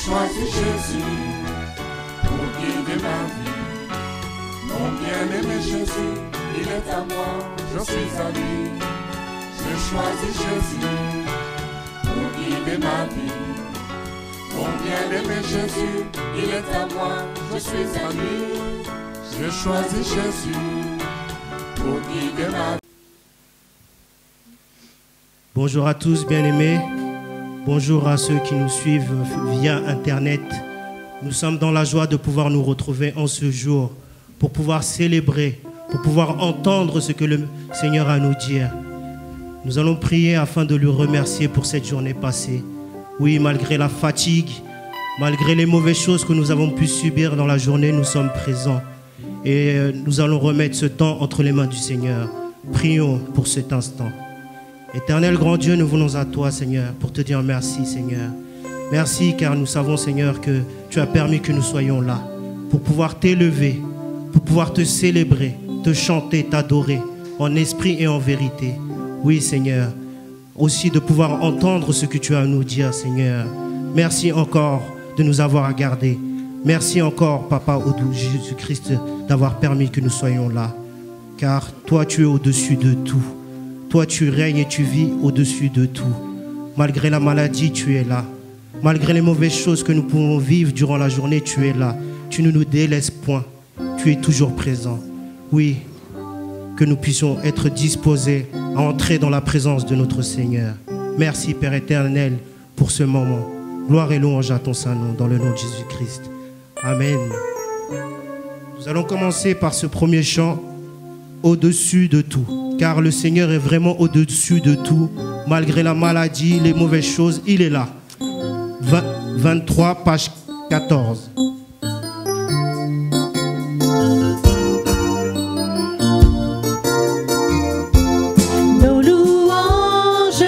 choisi Jésus pour guider ma vie. Mon bien-aimé Jésus, il est à moi, je suis à lui. J'ai choisi Jésus pour guider ma vie. Mon bien-aimé Jésus, il est à moi, je suis à lui. J'ai choisi Jésus pour guider ma vie. Bonjour à tous, bien-aimés. Bonjour à ceux qui nous suivent via Internet. Nous sommes dans la joie de pouvoir nous retrouver en ce jour pour pouvoir célébrer, pour pouvoir entendre ce que le Seigneur a à nous dire. Nous allons prier afin de lui remercier pour cette journée passée. Oui, malgré la fatigue, malgré les mauvaises choses que nous avons pu subir dans la journée, nous sommes présents. Et nous allons remettre ce temps entre les mains du Seigneur. Prions pour cet instant. Éternel grand Dieu, nous venons à toi, Seigneur, pour te dire merci, Seigneur. Merci car nous savons, Seigneur, que tu as permis que nous soyons là pour pouvoir t'élever, pour pouvoir te célébrer, te chanter, t'adorer en esprit et en vérité. Oui, Seigneur, aussi de pouvoir entendre ce que tu as à nous dire, Seigneur. Merci encore de nous avoir gardés. Merci encore, Papa, au Dieu Jésus-Christ, d'avoir permis que nous soyons là. Car toi, tu es au-dessus de tout. Toi, tu règnes et tu vis au-dessus de tout. Malgré la maladie, tu es là. Malgré les mauvaises choses que nous pouvons vivre durant la journée, tu es là. Tu ne nous délaisses point. Tu es toujours présent. Oui, que nous puissions être disposés à entrer dans la présence de notre Seigneur. Merci, Père éternel, pour ce moment. Gloire et louange à ton saint nom, dans le nom de Jésus-Christ. Amen. Nous allons commencer par ce premier chant, au-dessus de tout. Car le Seigneur est vraiment au-dessus de tout. Malgré la maladie, les mauvaises choses, il est là. 23, page 14. Nos louanges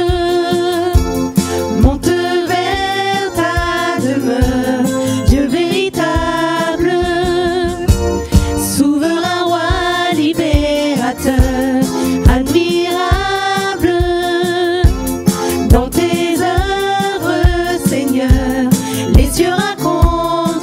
montent vers ta demeure, Dieu véritable, souverain roi libérateur, admirable dans tes œuvres, Seigneur. Les cieux racontent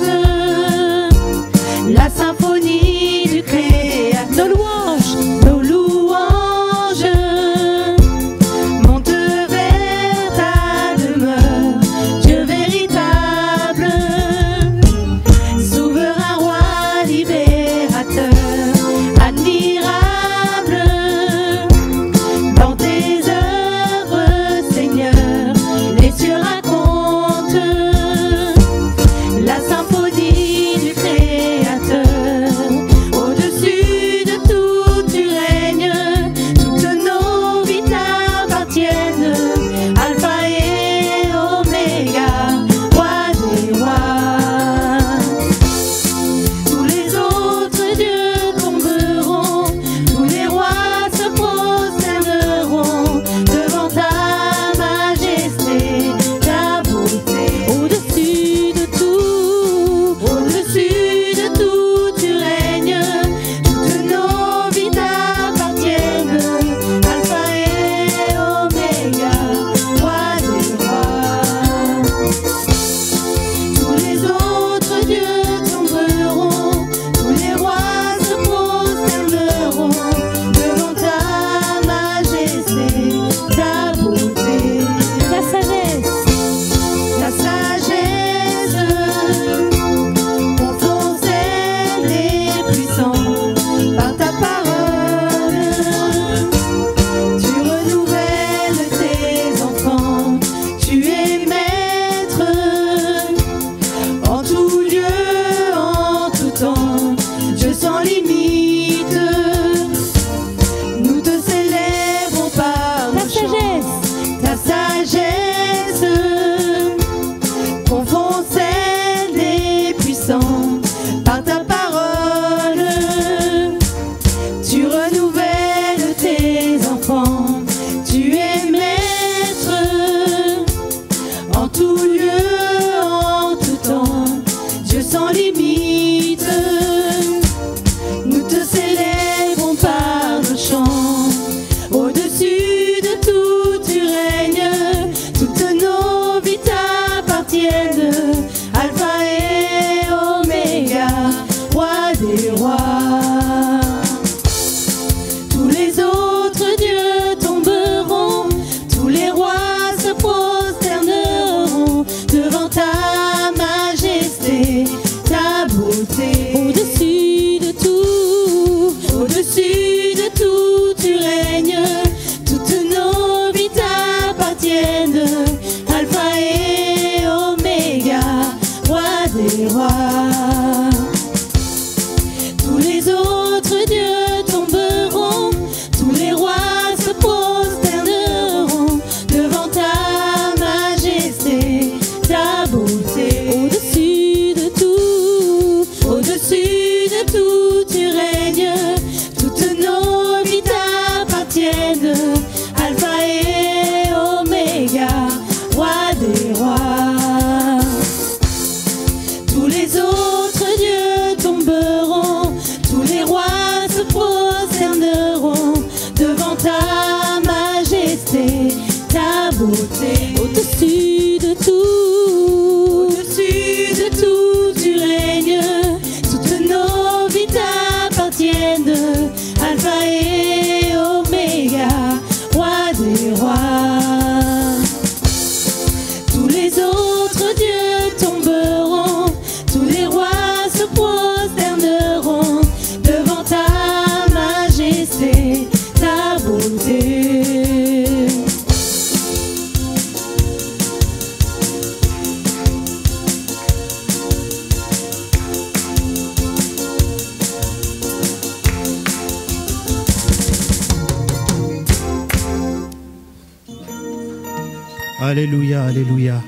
Alléluia, alléluia.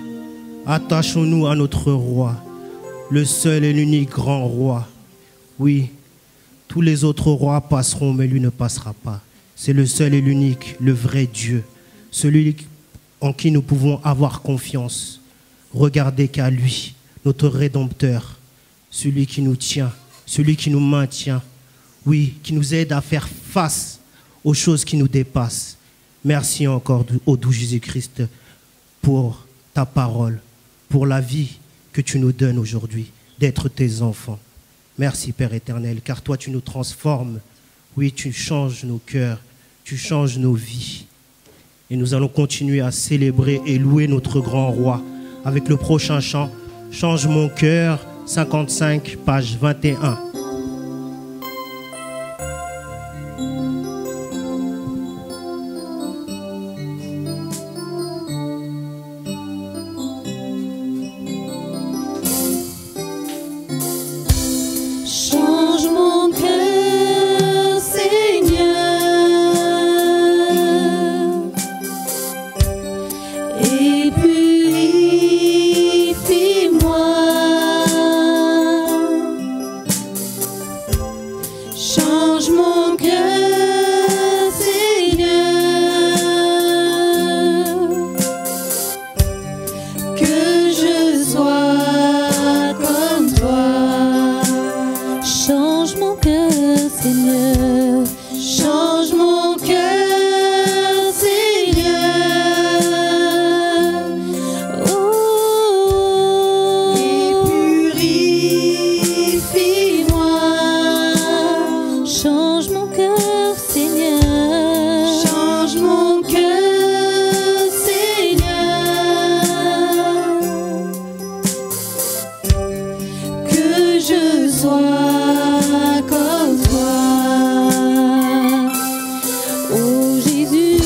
Attachons-nous à notre roi, le seul et l'unique grand roi. Oui, tous les autres rois passeront, mais lui ne passera pas. C'est le seul et l'unique, le vrai Dieu, celui en qui nous pouvons avoir confiance. Regardez qu'à lui, notre Rédempteur, celui qui nous tient, celui qui nous maintient, oui, qui nous aide à faire face aux choses qui nous dépassent. Merci encore au doux Jésus-Christ pour ta parole, pour la vie que tu nous donnes aujourd'hui, d'être tes enfants. Merci Père éternel, car toi tu nous transformes. Oui, tu changes nos cœurs, tu changes nos vies. Et nous allons continuer à célébrer et louer notre grand roi avec le prochain chant, Change mon cœur, 55, page 21. Change mon cœur, Seigneur, et purifie-moi. Change mon cœur, Seigneur, que je sois comme toi. Change mon cœur, Seigneur. Change mon cœur, Seigneur. Oh, et purifie-moi. Change mon cœur, Seigneur. Change mon cœur, Seigneur. Que je sois comme toi. Oh Jésus,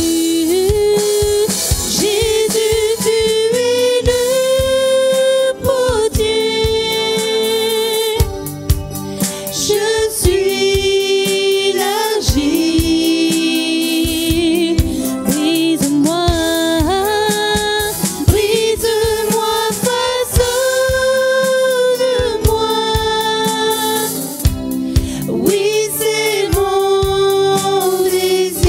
Jésus, tu es le potier. Je suis l'argile. Brise-moi, brise-moi, façonne-moi. Oui, c'est mon désir.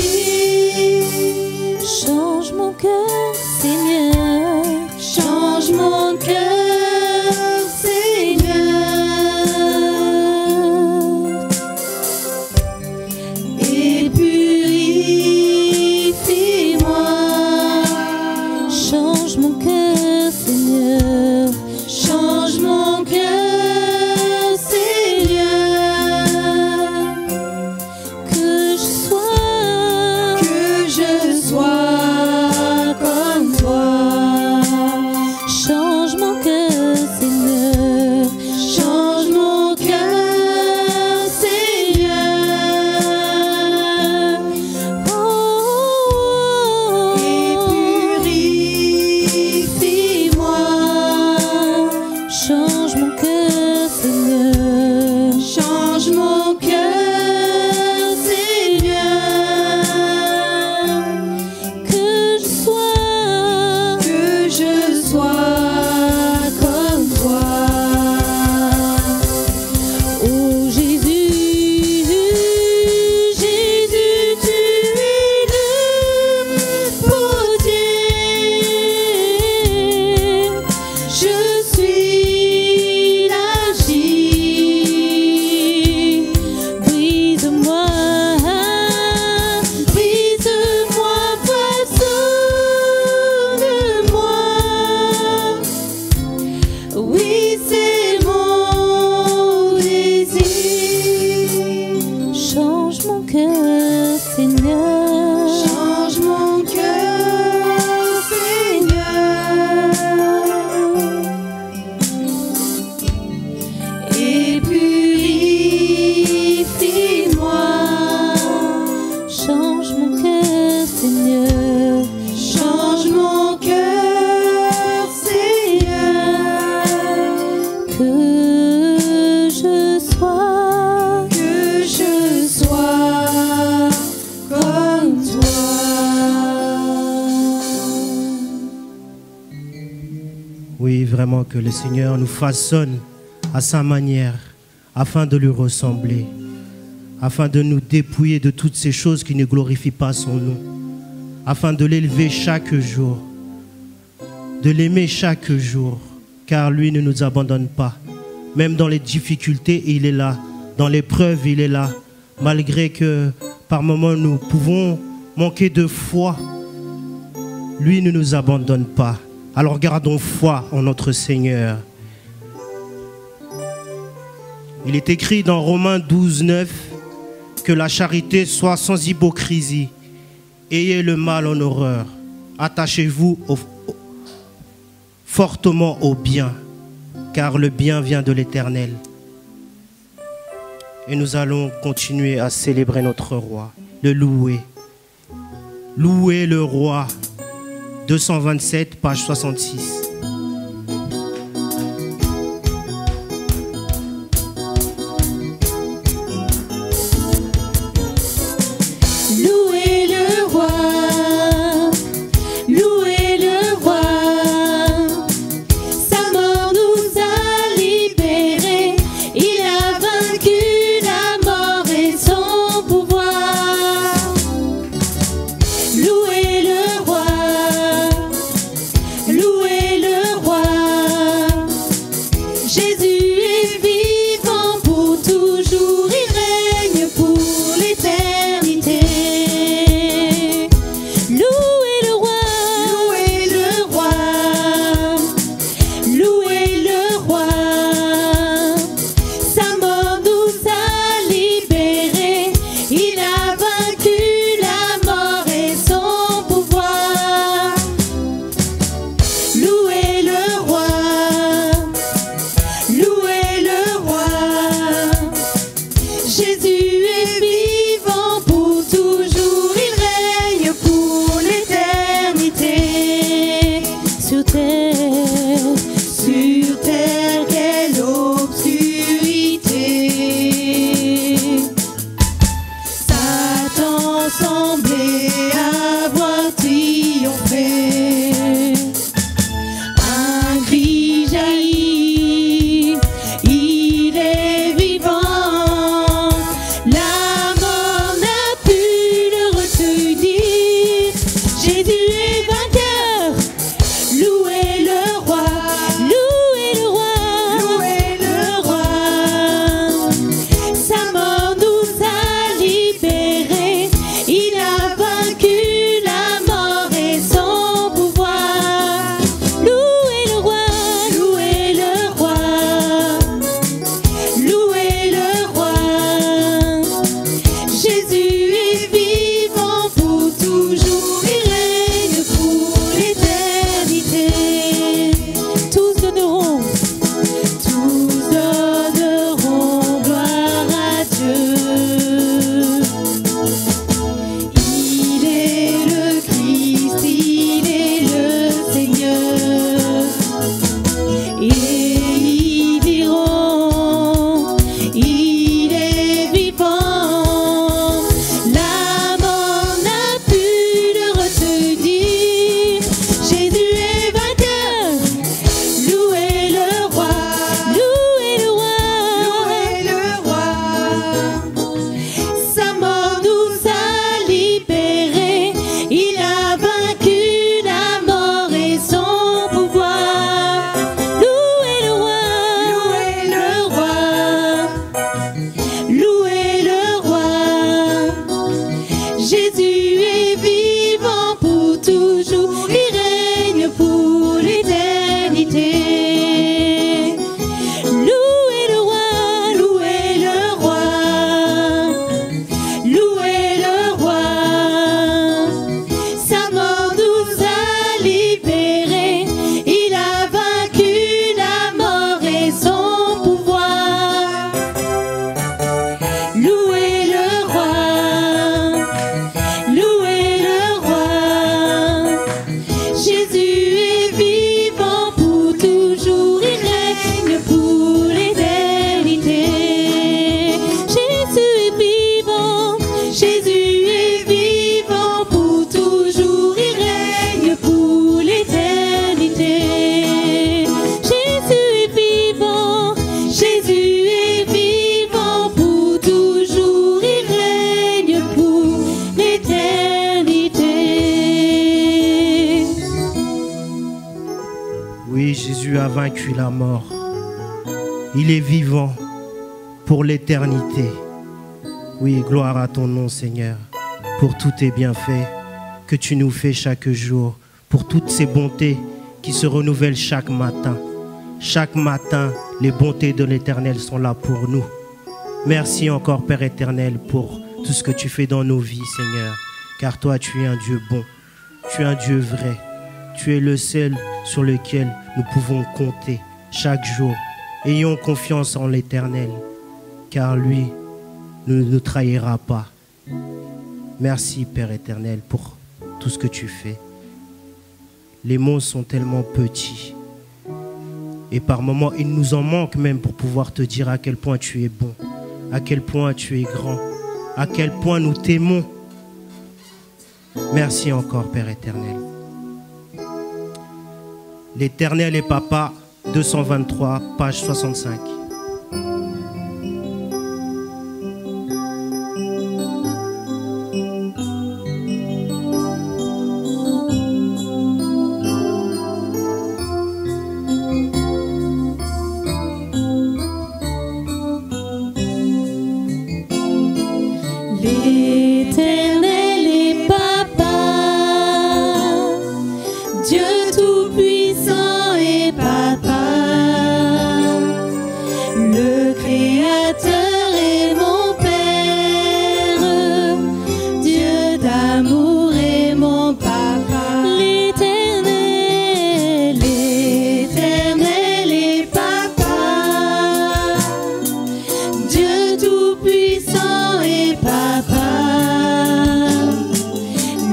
Change mon cœur, Seigneur. Change mon cœur, Seigneur. Et purifie-moi. Change mon cœur, Seigneur. Change mon cœur, Seigneur. Que je sois comme toi. Change mon cœur, Seigneur. Change mon cœur, Seigneur. Oh, et purifie-moi. Change mon cœur, Seigneur. Change mon cœur, Seigneur. Que je sois comme toi. Oh Jésus, Jésus, tu es le potier. Je suis l'argile. Brise-moi, brise-moi, façonne-moi. Oui, c'est mon désir. Change mon cœur, Seigneur. Change mon cœur, Seigneur. Et purifie-moi. Change mon cœur, Seigneur. Change mon cœur, Seigneur. Que je sois comme vraiment que le Seigneur nous façonne à sa manière, afin de lui ressembler, afin de nous dépouiller de toutes ces choses qui ne glorifient pas son nom, afin de l'élever chaque jour, de l'aimer chaque jour, car lui ne nous abandonne pas. Même dans les difficultés, il est là. Dans l'épreuve, il est là. Malgré que par moments nous pouvons manquer de foi, lui ne nous abandonne pas. Alors gardons foi en notre Seigneur. Il est écrit dans Romains 12, 9 que la charité soit sans hypocrisie. Ayez le mal en horreur. Attachez-vous fortement au bien, car le bien vient de l'Éternel. Et nous allons continuer à célébrer notre roi, le louer. Louer le roi. 227, page 66. Louez le roi, louez le roi. Sa mort nous a libérés. Il a vaincu la mort et son pouvoir. Louez le roi, louez le roi. Jésus est vivant pour toujours, il règne pour l'éternité. Louez le roi, louez le roi, louez le roi. Sa mort nous a libérés. Il a vaincu la mort et son pouvoir. Louez le roi, louez le roi. Jésus est vivant pour toujours, il règne pour l'éternité. Sur terre, quelle obscurité. Satan semblait avoir triomphé. Un cri jaillit, il est vivant. La mort n'a pu le retenir. Jésus est vainqueur. Louez le roi, louez le roi, louez le roi. Sa mort nous a libérés. Il a vaincu la mort. Il est vivant pour l'éternité. Oui, gloire à ton nom, Seigneur, pour tous tes bienfaits que tu nous fais chaque jour, pour toutes ces bontés qui se renouvellent chaque matin. Chaque matin, les bontés de l'Éternel sont là pour nous. Merci encore, Père éternel, pour tout ce que tu fais dans nos vies, Seigneur, car toi, tu es un Dieu bon, tu es un Dieu vrai, tu es le seul sur lequel nous pouvons compter chaque jour. Ayons confiance en l'Éternel, car lui ne nous trahira pas. Merci, Père éternel, pour tout ce que tu fais. Les mots sont tellement petits. Et par moments, il nous en manque même pour pouvoir te dire à quel point tu es bon, à quel point tu es grand, à quel point nous t'aimons. Merci encore, Père éternel. L'Éternel est Papa, 223, page 65. L'Éternel est Papa, Dieu tout-puissant est Papa, le Créateur est mon Père, Dieu d'amour est mon Papa. L'Éternel est Papa, Dieu tout-puissant est Papa,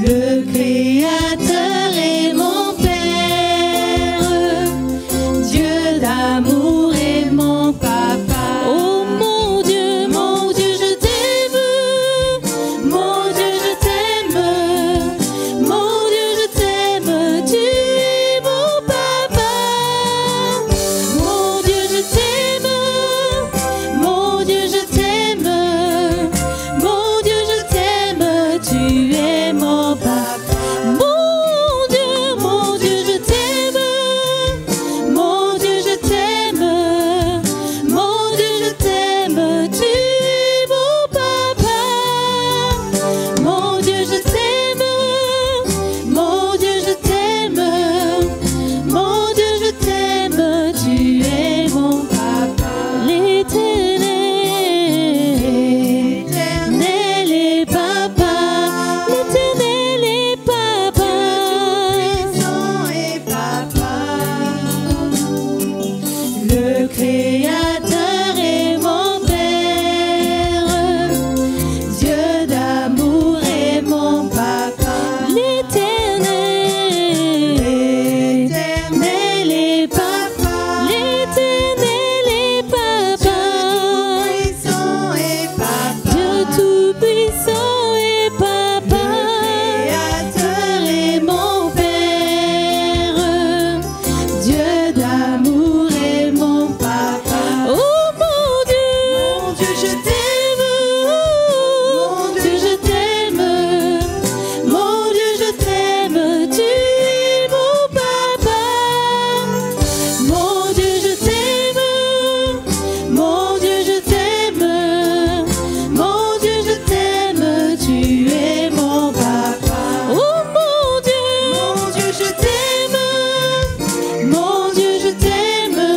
le Créateur est mon Père, Dieu d'amour est mon Papa. Oh mon Dieu, je t'aime, mon Dieu, je t'aime, mon Dieu, je t'aime, tu es mon Papa. Mon Dieu, je t'aime, mon Dieu, je t'aime, mon Dieu, je t'aime, tu es mon Papa. Mon Dieu, je t'aime, mon Dieu, je t'aime, mon Dieu, je t'aime, tu es mon Papa. Mon Dieu, je t'aime, mon Dieu, je t'aime, mon Dieu, je t'aime, tu es mon Papa. L'Éternel est Papa, l'Éternel est Papa, est Papa, le Créateur est mon Père, Dieu d'amour est mon Papa. L'Éternel est Papa, l'Éternel est Papa, Dieu tout-puissant est Papa, Créateur est mon Père, Dieu d'amour est mon Papa. Oh mon Dieu, je t'aime, mon Dieu, je t'aime, mon Dieu, je t'aime, tu es mon Papa. Mon Dieu, je t'aime, mon Dieu, je t'aime, mon Dieu, je t'aime, tu es mon Papa. Oh mon Dieu, je t'aime, mon Dieu, je t'aime,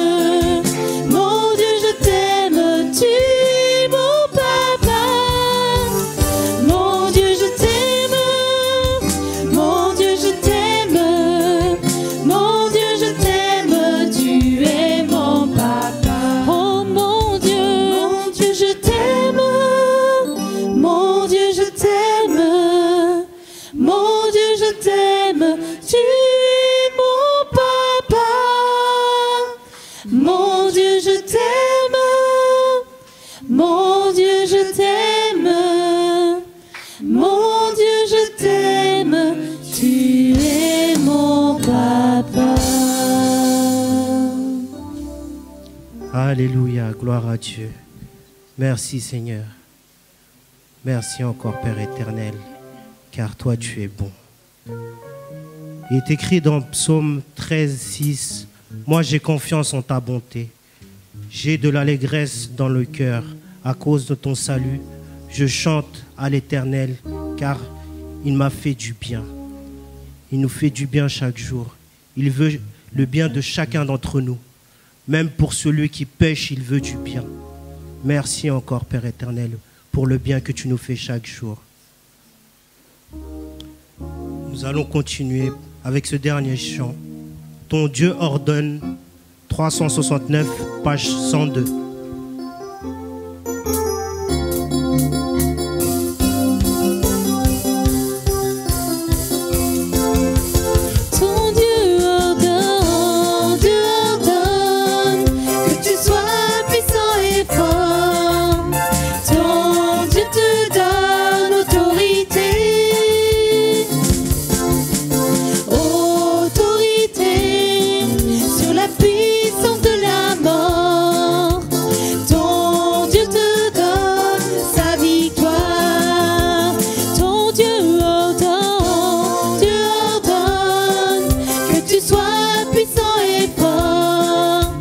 mon Dieu, je t'aime, tu es mon Papa. Mon Dieu, je t'aime, mon Dieu, je t'aime, mon Dieu, je t'aime, tu es mon Papa. Oh mon Dieu, je t'aime, mon Dieu, je t'aime, mon Dieu, je t'aime, tu es mon Papa. Mon Dieu, je t'aime, mon Dieu, je t'aime, mon Dieu, je t'aime, tu es mon Papa. Alléluia, gloire à Dieu. Merci Seigneur. Merci encore Père éternel, car toi tu es bon. Il est écrit dans Psaume 13, 6, Moi, j'ai confiance en ta bonté. J'ai de l'allégresse dans le cœur à cause de ton salut. Je chante à l'Éternel car il m'a fait du bien. Il nous fait du bien chaque jour. Il veut le bien de chacun d'entre nous. Même pour celui qui pêche, il veut du bien. Merci encore, Père éternel, pour le bien que tu nous fais chaque jour. Nous allons continuer avec ce dernier chant. Ton Dieu ordonne, 369, page 102. Puissance de la mort, ton Dieu te donne sa victoire. Ton Dieu ordonne que tu sois puissant et fort.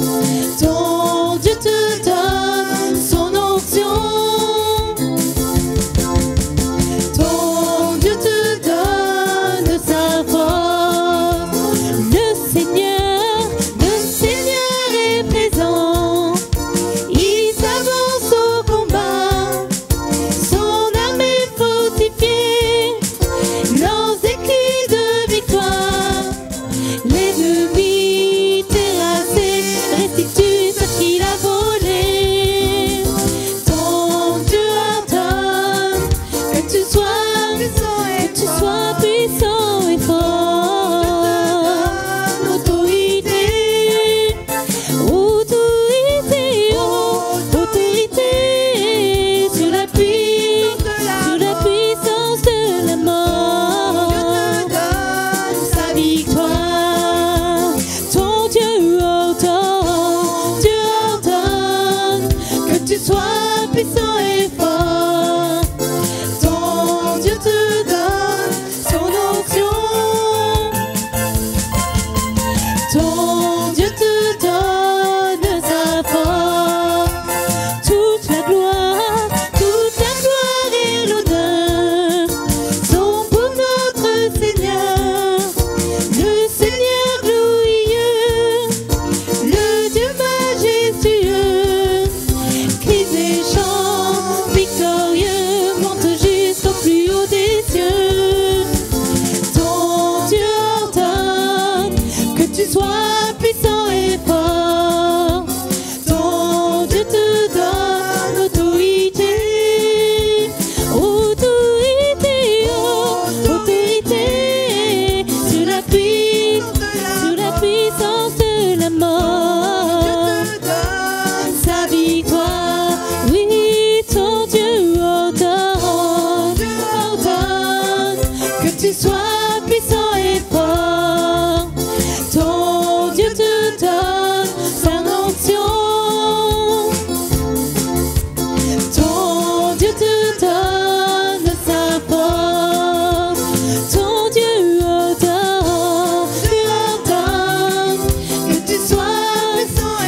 Ton Dieu te donne son onction. Ton Dieu te donne sa force. Le Seigneur est présent, il s'avance au combat, son armée fortifiée, lance des cris de victoire, l'ennemi terrassé, restitue ce qu'il a volé. Ton Dieu ordonne que tu sois puissant et fort. Sois puissant et fort, ton Dieu te donne son onction, ton Dieu te donne sa force. Toute la gloire et l'honneur sont pour notre Seigneur, le Seigneur glorieux, le Dieu majestueux. Victorieux monte jusqu'au plus haut des cieux. Ton Dieu ordonne que tu sois puissant et fort. Ton Dieu te donne autorité, sur la puissance de la mort. Sa victoire, oui, ton Dieu ordonne que tu sois puissant et fort. Ton Dieu te donne sa onction. Ton Dieu te donne sa force. Ton Dieu ordonne que tu sois puissant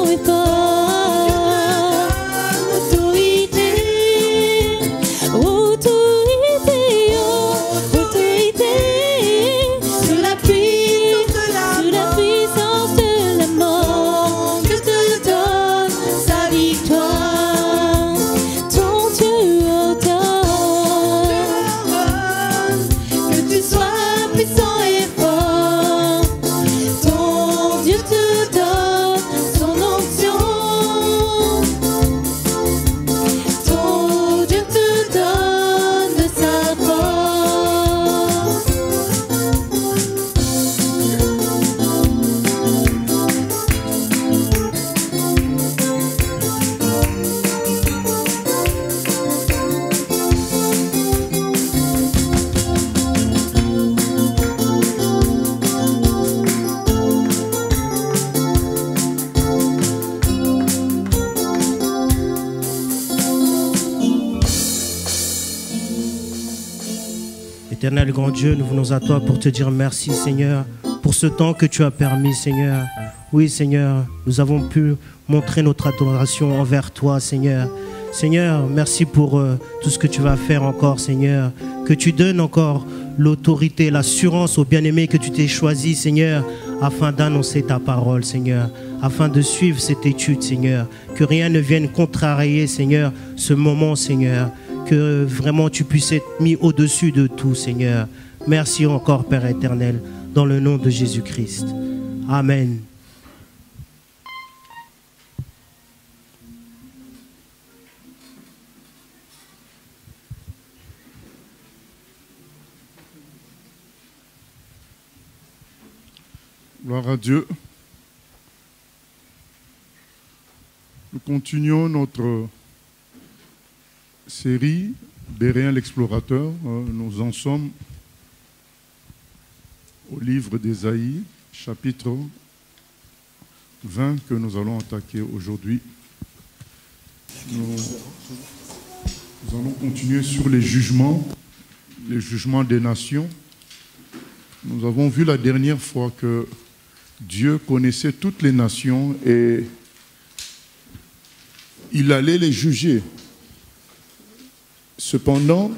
et fort. Autorité, sur la puissance de la mort. Dieu te donne sa victoire. Ton Dieu ordonne que tu sois puissant et fort. Ton Dieu te donne son onction. Ton Dieu te donne sa force. Éternel grand Dieu, nous venons à toi pour te dire merci Seigneur pour ce temps que tu as permis, Seigneur. Oui, Seigneur, nous avons pu montrer notre adoration envers toi, Seigneur. Seigneur, merci pour tout ce que tu vas faire encore, Seigneur. Que tu donnes encore l'autorité, l'assurance aux bien-aimés que tu t'es choisi, Seigneur, afin d'annoncer ta parole, Seigneur, afin de suivre cette étude, Seigneur. Que rien ne vienne contrarier, Seigneur, ce moment, Seigneur. Que vraiment tu puisses être mis au-dessus de tout, Seigneur. Merci encore, Père éternel, dans le nom de Jésus-Christ. Amen. Gloire à Dieu. Nous continuons notre série Béréen l'explorateur. Nous en sommes au livre d'Ésaïe, chapitre 20 que nous allons attaquer aujourd'hui. Nous allons continuer sur les jugements des nations. Nous avons vu la dernière fois que Dieu connaissait toutes les nations et il allait les juger. Cependant,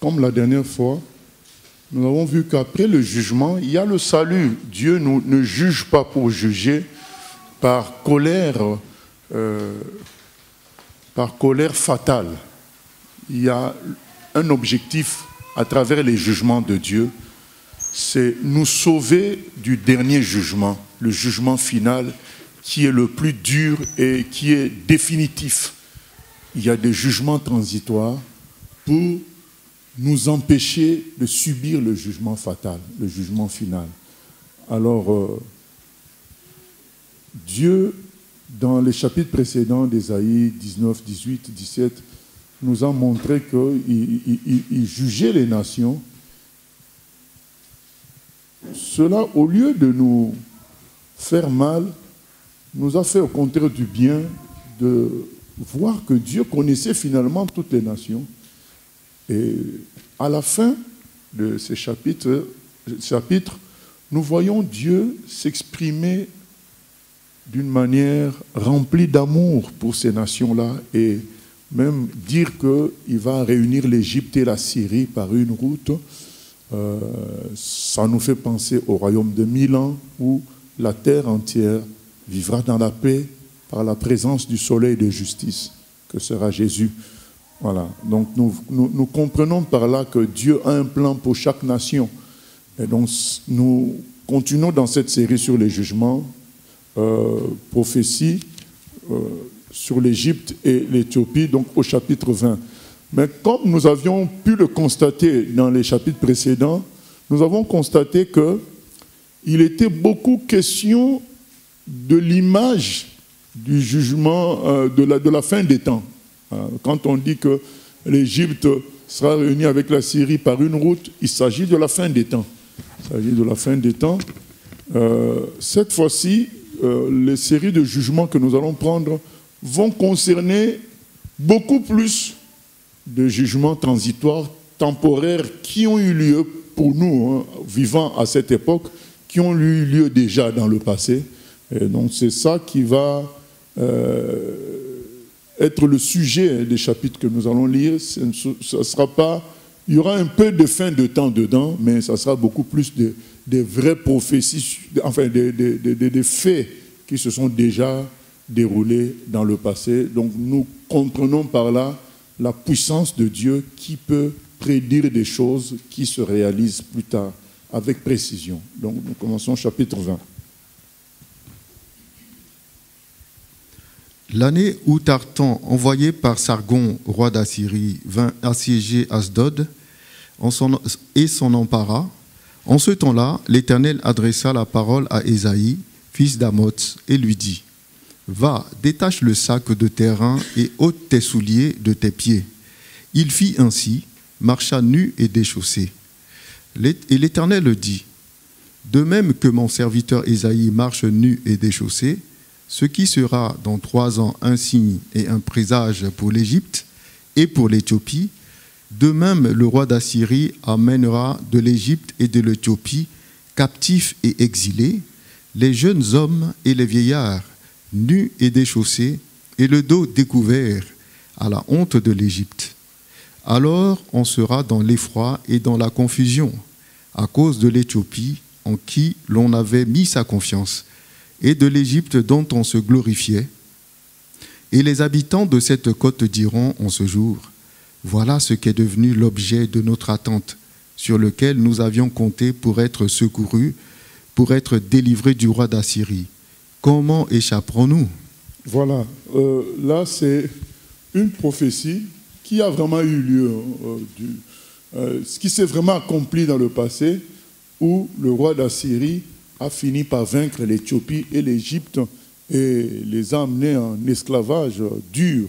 comme la dernière fois, nous avons vu qu'après le jugement, il y a le salut. Dieu ne juge pas pour juger par colère fatale. Il y a un objectif à travers les jugements de Dieu, c'est nous sauver du dernier jugement, le jugement final qui est le plus dur et qui est définitif. Il y a des jugements transitoires pour nous empêcher de subir le jugement fatal, le jugement final. Alors, Dieu, dans les chapitres précédents d'Ésaïe 19, 18, 17, nous a montré qu'il jugeait les nations. Cela, au lieu de nous faire mal, nous a fait au contraire du bien de voir que Dieu connaissait finalement toutes les nations. Et à la fin de ces chapitres, nous voyons Dieu s'exprimer d'une manière remplie d'amour pour ces nations-là et même dire qu'il va réunir l'Égypte et la Syrie par une route. Ça nous fait penser au royaume de 1000 ans où la terre entière vivra dans la paix par la présence du soleil de justice que sera Jésus. Voilà. Donc nous comprenons par là que Dieu a un plan pour chaque nation. Et donc nous continuons dans cette série sur les jugements, prophéties sur l'Égypte et l'Éthiopie, donc au chapitre 20. Mais comme nous avions pu le constater dans les chapitres précédents, nous avons constaté qu'il était beaucoup question de l'image du jugement de la fin des temps. Quand on dit que l'Égypte sera réunie avec la Syrie par une route, il s'agit de la fin des temps. Il s'agit de la fin des temps. Cette fois-ci, les séries de jugements que nous allons prendre vont concerner beaucoup plus de jugements transitoires, temporaires, qui ont eu lieu pour nous, vivant à cette époque, qui ont eu lieu déjà dans le passé. Et donc c'est ça qui va être le sujet des chapitres que nous allons lire. Ça sera pas, il y aura un peu de fin de temps dedans, mais ça sera beaucoup plus des vraies prophéties, enfin des faits qui se sont déjà déroulés dans le passé. Donc nous comprenons par là la puissance de Dieu qui peut prédire des choses qui se réalisent plus tard avec précision. Donc nous commençons chapitre 20. L'année où Tartan, envoyé par Sargon, roi d'Assyrie, vint assiéger Asdod et s'en empara, en ce temps-là, l'Éternel adressa la parole à Ésaïe, fils d'Amoz, et lui dit : Va, détache le sac de tes reins et ôte tes souliers de tes pieds. Il fit ainsi, marcha nu et déchaussé. Et l'Éternel dit : De même que mon serviteur Ésaïe marche nu et déchaussé, ce qui sera dans 3 ans un signe et un présage pour l'Égypte et pour l'Éthiopie, de même le roi d'Assyrie amènera de l'Égypte et de l'Éthiopie captifs et exilés, les jeunes hommes et les vieillards, nus et déchaussés, et le dos découvert à la honte de l'Égypte. Alors on sera dans l'effroi et dans la confusion, à cause de l'Éthiopie en qui l'on avait mis sa confiance, et de l'Égypte dont on se glorifiait. Et les habitants de cette côte diront en ce jour, voilà ce qu'est devenu l'objet de notre attente, sur lequel nous avions compté pour être secourus, pour être délivrés du roi d'Assyrie. Comment échapperons-nous? Voilà, là c'est une prophétie qui a vraiment eu lieu, ce qui s'est vraiment accompli dans le passé, où le roi d'Assyrie a fini par vaincre l'Éthiopie et l'Égypte et les a amenés en esclavage dur.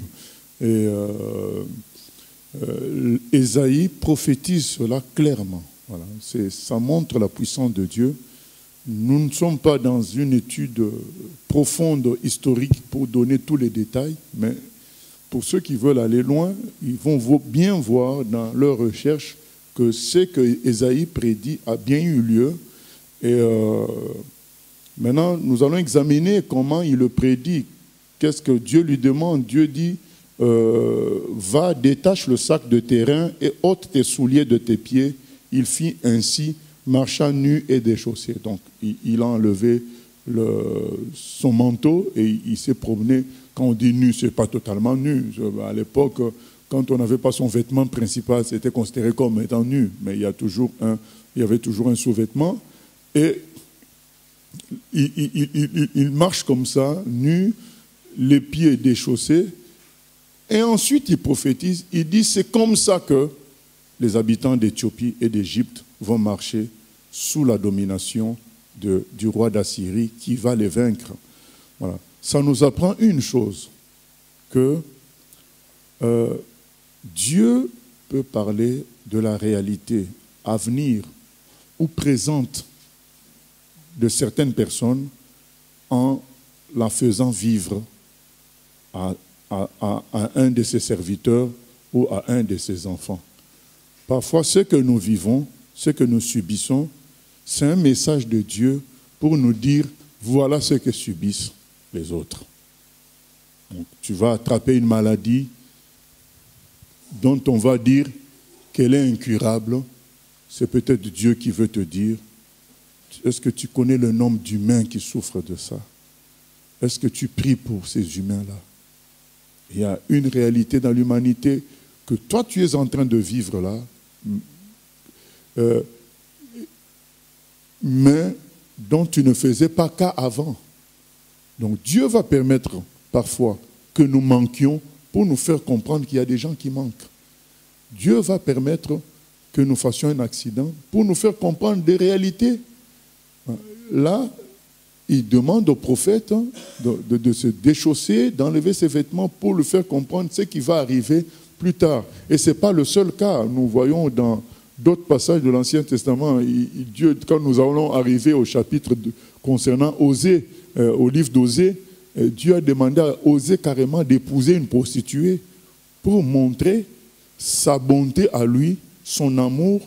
Et Ésaïe prophétise cela clairement. Voilà. Ça montre la puissance de Dieu. Nous ne sommes pas dans une étude profonde, historique, pour donner tous les détails, mais pour ceux qui veulent aller loin, ils vont bien voir dans leur recherche que ce que Ésaïe prédit a bien eu lieu. Et maintenant, nous allons examiner comment il le prédit. Qu'est-ce que Dieu lui demande? Dieu dit, va, détache le sac de tes reins et ôte tes souliers de tes pieds. Il fit ainsi, marcha nu et déchaussé. Donc, il a enlevé son manteau et il s'est promené. Quand on dit nu, ce n'est pas totalement nu. À l'époque, quand on n'avait pas son vêtement principal, c'était considéré comme étant nu. Mais il y avait toujours un sous-vêtement. Et il marche comme ça, nu, les pieds déchaussés. Et ensuite, il prophétise. Il dit, c'est comme ça que les habitants d'Éthiopie et d'Égypte vont marcher sous la domination du roi d'Assyrie qui va les vaincre. Voilà. Ça nous apprend une chose, que Dieu peut parler de la réalité à venir ou présente de certaines personnes en la faisant vivre à un de ses serviteurs ou à un de ses enfants. Parfois, ce que nous vivons, ce que nous subissons, c'est un message de Dieu pour nous dire, voilà ce que subissent les autres. Donc, tu vas attraper une maladie dont on va dire qu'elle est incurable. C'est peut-être Dieu qui veut te dire, est-ce que tu connais le nombre d'humains qui souffrent de ça? Est-ce que tu pries pour ces humains-là? Il y a une réalité dans l'humanité que toi tu es en train de vivre là, mais dont tu ne faisais pas cas avant. Donc Dieu va permettre parfois que nous manquions pour nous faire comprendre qu'il y a des gens qui manquent. Dieu va permettre que nous fassions un accident pour nous faire comprendre des réalités. Là, il demande au prophète de se déchausser, d'enlever ses vêtements pour lui faire comprendre ce qui va arriver plus tard. Et ce n'est pas le seul cas. Nous voyons dans d'autres passages de l'Ancien Testament, Dieu, quand nous allons arriver au chapitre concernant Osée, au livre d'Osée, Dieu a demandé à Osée carrément d'épouser une prostituée pour montrer sa bonté à lui, son amour,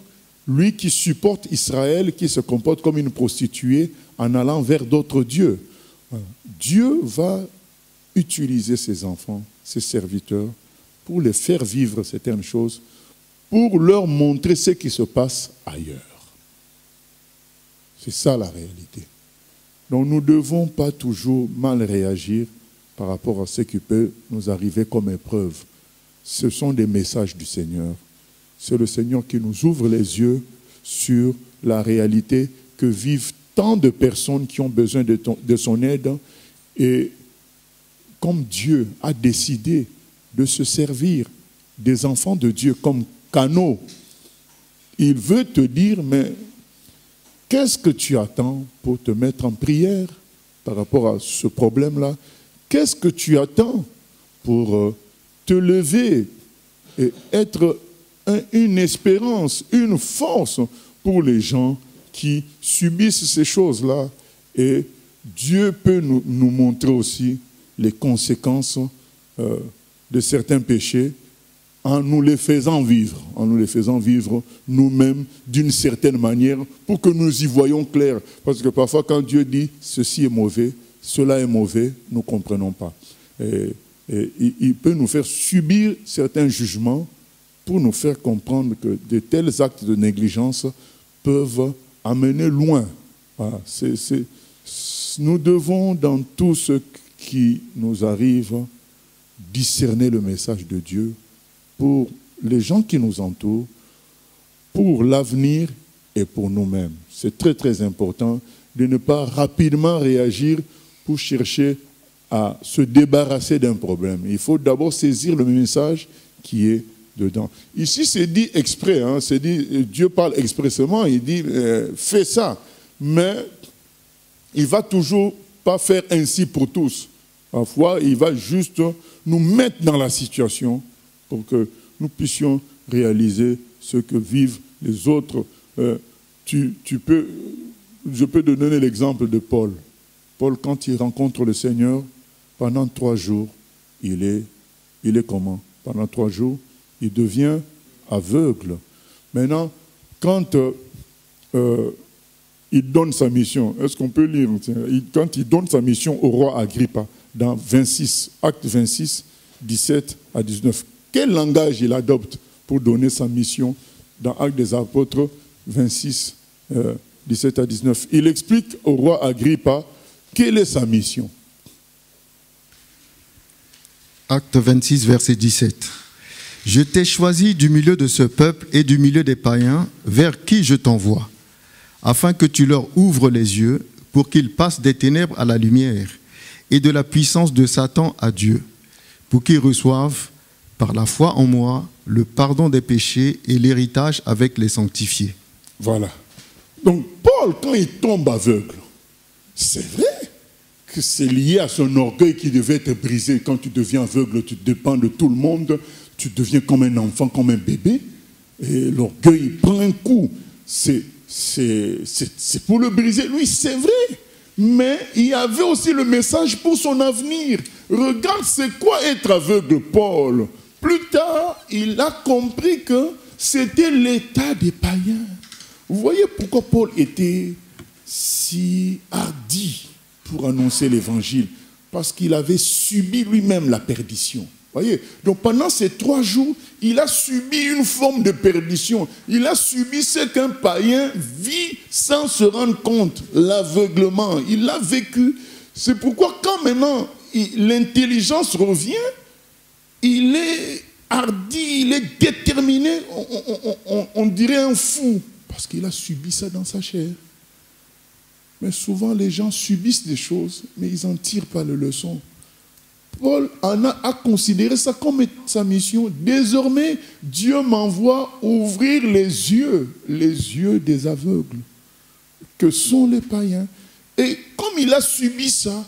lui qui supporte Israël, qui se comporte comme une prostituée en allant vers d'autres dieux. Dieu va utiliser ses enfants, ses serviteurs, pour les faire vivre certaines choses, pour leur montrer ce qui se passe ailleurs. C'est ça la réalité. Donc nous ne devons pas toujours mal réagir par rapport à ce qui peut nous arriver comme épreuve. Ce sont des messages du Seigneur. C'est le Seigneur qui nous ouvre les yeux sur la réalité que vivent tant de personnes qui ont besoin de son aide. Et comme Dieu a décidé de se servir des enfants de Dieu comme canaux, il veut te dire, mais qu'est-ce que tu attends pour te mettre en prière par rapport à ce problème-là? Qu'est-ce que tu attends pour te lever et être une espérance, une force pour les gens qui subissent ces choses-là? Et Dieu peut nous montrer aussi les conséquences de certains péchés en nous les faisant vivre nous-mêmes d'une certaine manière pour que nous y voyions clair. Parce que parfois quand Dieu dit ceci est mauvais, cela est mauvais, nous ne comprenons pas. Et il peut nous faire subir certains jugements pour nous faire comprendre que de tels actes de négligence peuvent amener loin. Voilà. Nous devons dans tout ce qui nous arrive discerner le message de Dieu pour les gens qui nous entourent, pour l'avenir et pour nous-mêmes. C'est très très important de ne pas rapidement réagir pour chercher à se débarrasser d'un problème. Il faut d'abord saisir le message qui est dedans. Ici, c'est dit exprès, hein, c'est dit, Dieu parle expressément, il dit fais ça, mais il ne va toujours pas faire ainsi pour tous. Parfois, il va juste nous mettre dans la situation pour que nous puissions réaliser ce que vivent les autres. Je peux te donner l'exemple de Paul. Paul, quand il rencontre le Seigneur, pendant 3 jours, il est comment? Pendant 3 jours, il devient aveugle. Maintenant, quand il donne sa mission, est-ce qu'on peut lire? Quand il donne sa mission au roi Agrippa, dans 26, acte 26, 17 à 19, quel langage il adopte pour donner sa mission dans Actes des Apôtres 26, 17 à 19? Il explique au roi Agrippa quelle est sa mission. Acte 26, verset 17. « Je t'ai choisi du milieu de ce peuple et du milieu des païens, vers qui je t'envoie, afin que tu leur ouvres les yeux, pour qu'ils passent des ténèbres à la lumière, et de la puissance de Satan à Dieu, pour qu'ils reçoivent, par la foi en moi, le pardon des péchés et l'héritage avec les sanctifiés. » Voilà. Donc Paul, quand il tombe aveugle, c'est vrai que c'est lié à son orgueil qui devait être brisé. Quand tu deviens aveugle, tu dépends de tout le monde, tu deviens comme un enfant, comme un bébé, et l'orgueil prend un coup. C'est pour le briser. Lui, c'est vrai. Mais il y avait aussi le message pour son avenir. Regarde, c'est quoi être aveugle, Paul. Plus tard, il a compris que c'était l'état des païens. Vous voyez pourquoi Paul était si hardi pour annoncer l'évangile? Parce qu'il avait subi lui-même la perdition. Voyez? Donc pendant ces 3 jours, il a subi une forme de perdition. Il a subi ce qu'un païen vit sans se rendre compte, l'aveuglement. Il l'a vécu. C'est pourquoi quand maintenant l'intelligence revient, il est hardi, il est déterminé, on dirait un fou, parce qu'il a subi ça dans sa chair. Mais souvent les gens subissent des choses, mais ils n'en tirent pas les leçons. Paul a considéré ça comme sa mission. Désormais, Dieu m'envoie ouvrir les yeux des aveugles, que sont les païens. Et comme il a subi ça,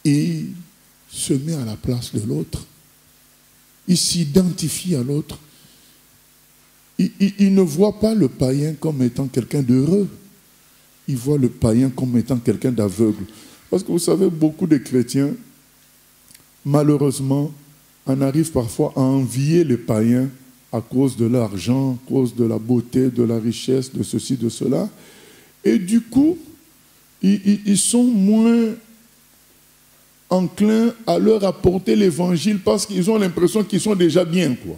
il se met à la place de l'autre. Il s'identifie à l'autre. Il ne voit pas le païen comme étant quelqu'un d'heureux. Il voit le païen comme étant quelqu'un d'aveugle. Parce que vous savez, beaucoup de chrétiens, malheureusement, on arrive parfois à envier les païens à cause de l'argent, à cause de la beauté, de la richesse, de ceci, de cela. Et du coup, ils sont moins enclins à leur apporter l'évangile parce qu'ils ont l'impression qu'ils sont déjà bien, quoi.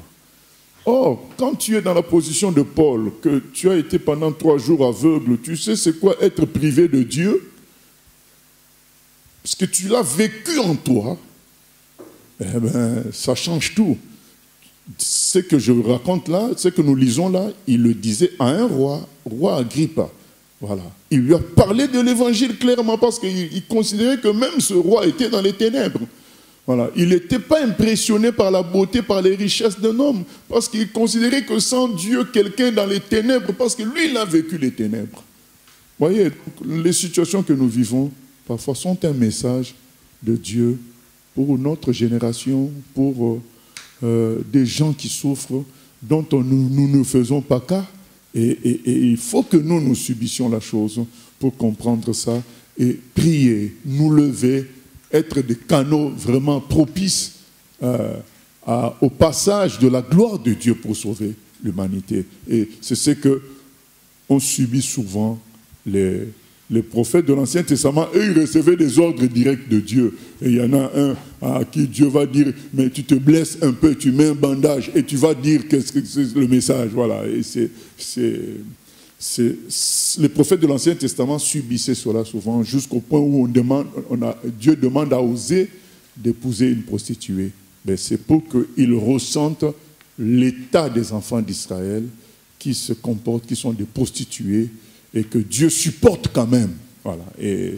Or, quand tu es dans la position de Paul, que tu as été pendant 3 jours aveugle, tu sais c'est quoi être privé de Dieu? Parce que tu l'as vécu en toi. Eh bien, ça change tout. Ce que je raconte là, ce que nous lisons là, il le disait à un roi Agrippa. Voilà. Il lui a parlé de l'évangile clairement parce qu'il considérait que même ce roi était dans les ténèbres. Voilà. Il n'était pas impressionné par la beauté, par les richesses d'un homme, parce qu'il considérait que sans Dieu, quelqu'un dans les ténèbres, parce que lui, il a vécu les ténèbres. Vous voyez, les situations que nous vivons, parfois, sont un message de Dieu pour notre génération, pour des gens qui souffrent, dont nous ne faisons pas cas. Et il faut que nous subissions la chose pour comprendre ça et prier, nous lever, être des canaux vraiment propices au passage de la gloire de Dieu pour sauver l'humanité. Et c'est ce que on subit souvent les prophètes de l'Ancien Testament. Eux, ils recevaient des ordres directs de Dieu. Et il y en a un à qui Dieu va dire, mais tu te blesses un peu, tu mets un bandage et tu vas dire qu'est-ce que c'est le message. Voilà. Et les prophètes de l'Ancien Testament subissaient cela souvent jusqu'au point où Dieu demande à Osée d'épouser une prostituée. Mais c'est pour qu'ils ressentent l'état des enfants d'Israël qui se comportent, qui sont des prostituées, et que Dieu supporte quand même. Voilà. Et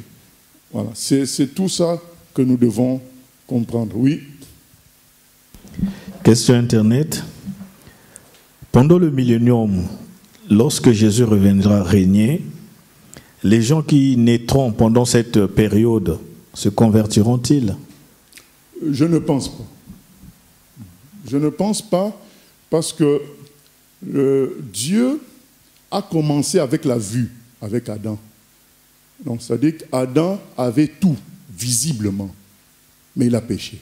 voilà. C'est tout ça que nous devons comprendre. Oui. Question Internet. Pendant le millénium, lorsque Jésus reviendra régner, les gens qui naîtront pendant cette période se convertiront-ils? Je ne pense pas. Je ne pense pas parce que Dieu a commencé avec la vue, avec Adam. Donc, ça veut dire qu'Adam avait tout, visiblement, mais il a péché.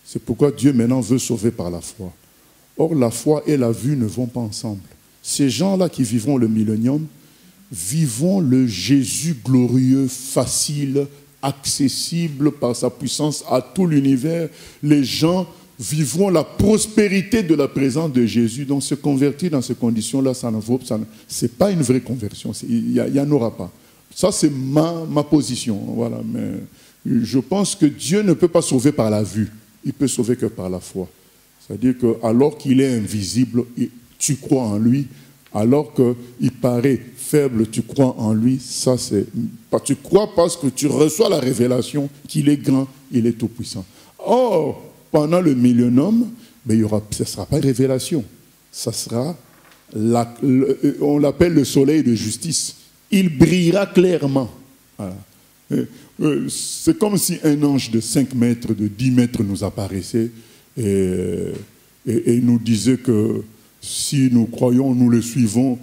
C'est pourquoi Dieu maintenant veut sauver par la foi. Or, la foi et la vue ne vont pas ensemble. Ces gens-là qui vivront le millénium, vivons le Jésus glorieux, facile, accessible par sa puissance à tout l'univers. Les gens vivront la prospérité de la présence de Jésus. Donc se convertir dans ces conditions-là, ce n'est pas une vraie conversion. Il n'y en aura pas. Ça, c'est ma position. Voilà. Mais je pense que Dieu ne peut pas sauver par la vue. Il peut sauver que par la foi. C'est-à-dire qu'alors qu'il est invisible, tu crois en lui. Alors qu'il paraît faible, tu crois en lui. Ça, c'est... Tu crois parce que tu reçois la révélation qu'il est grand, il est tout-puissant. Or, pendant le millénium, ce ne sera pas une révélation. Ça sera, on l'appelle le soleil de justice. Il brillera clairement. Voilà. C'est comme si un ange de 5 mètres, de 10 mètres nous apparaissait et nous disait que si nous croyons, nous le suivons,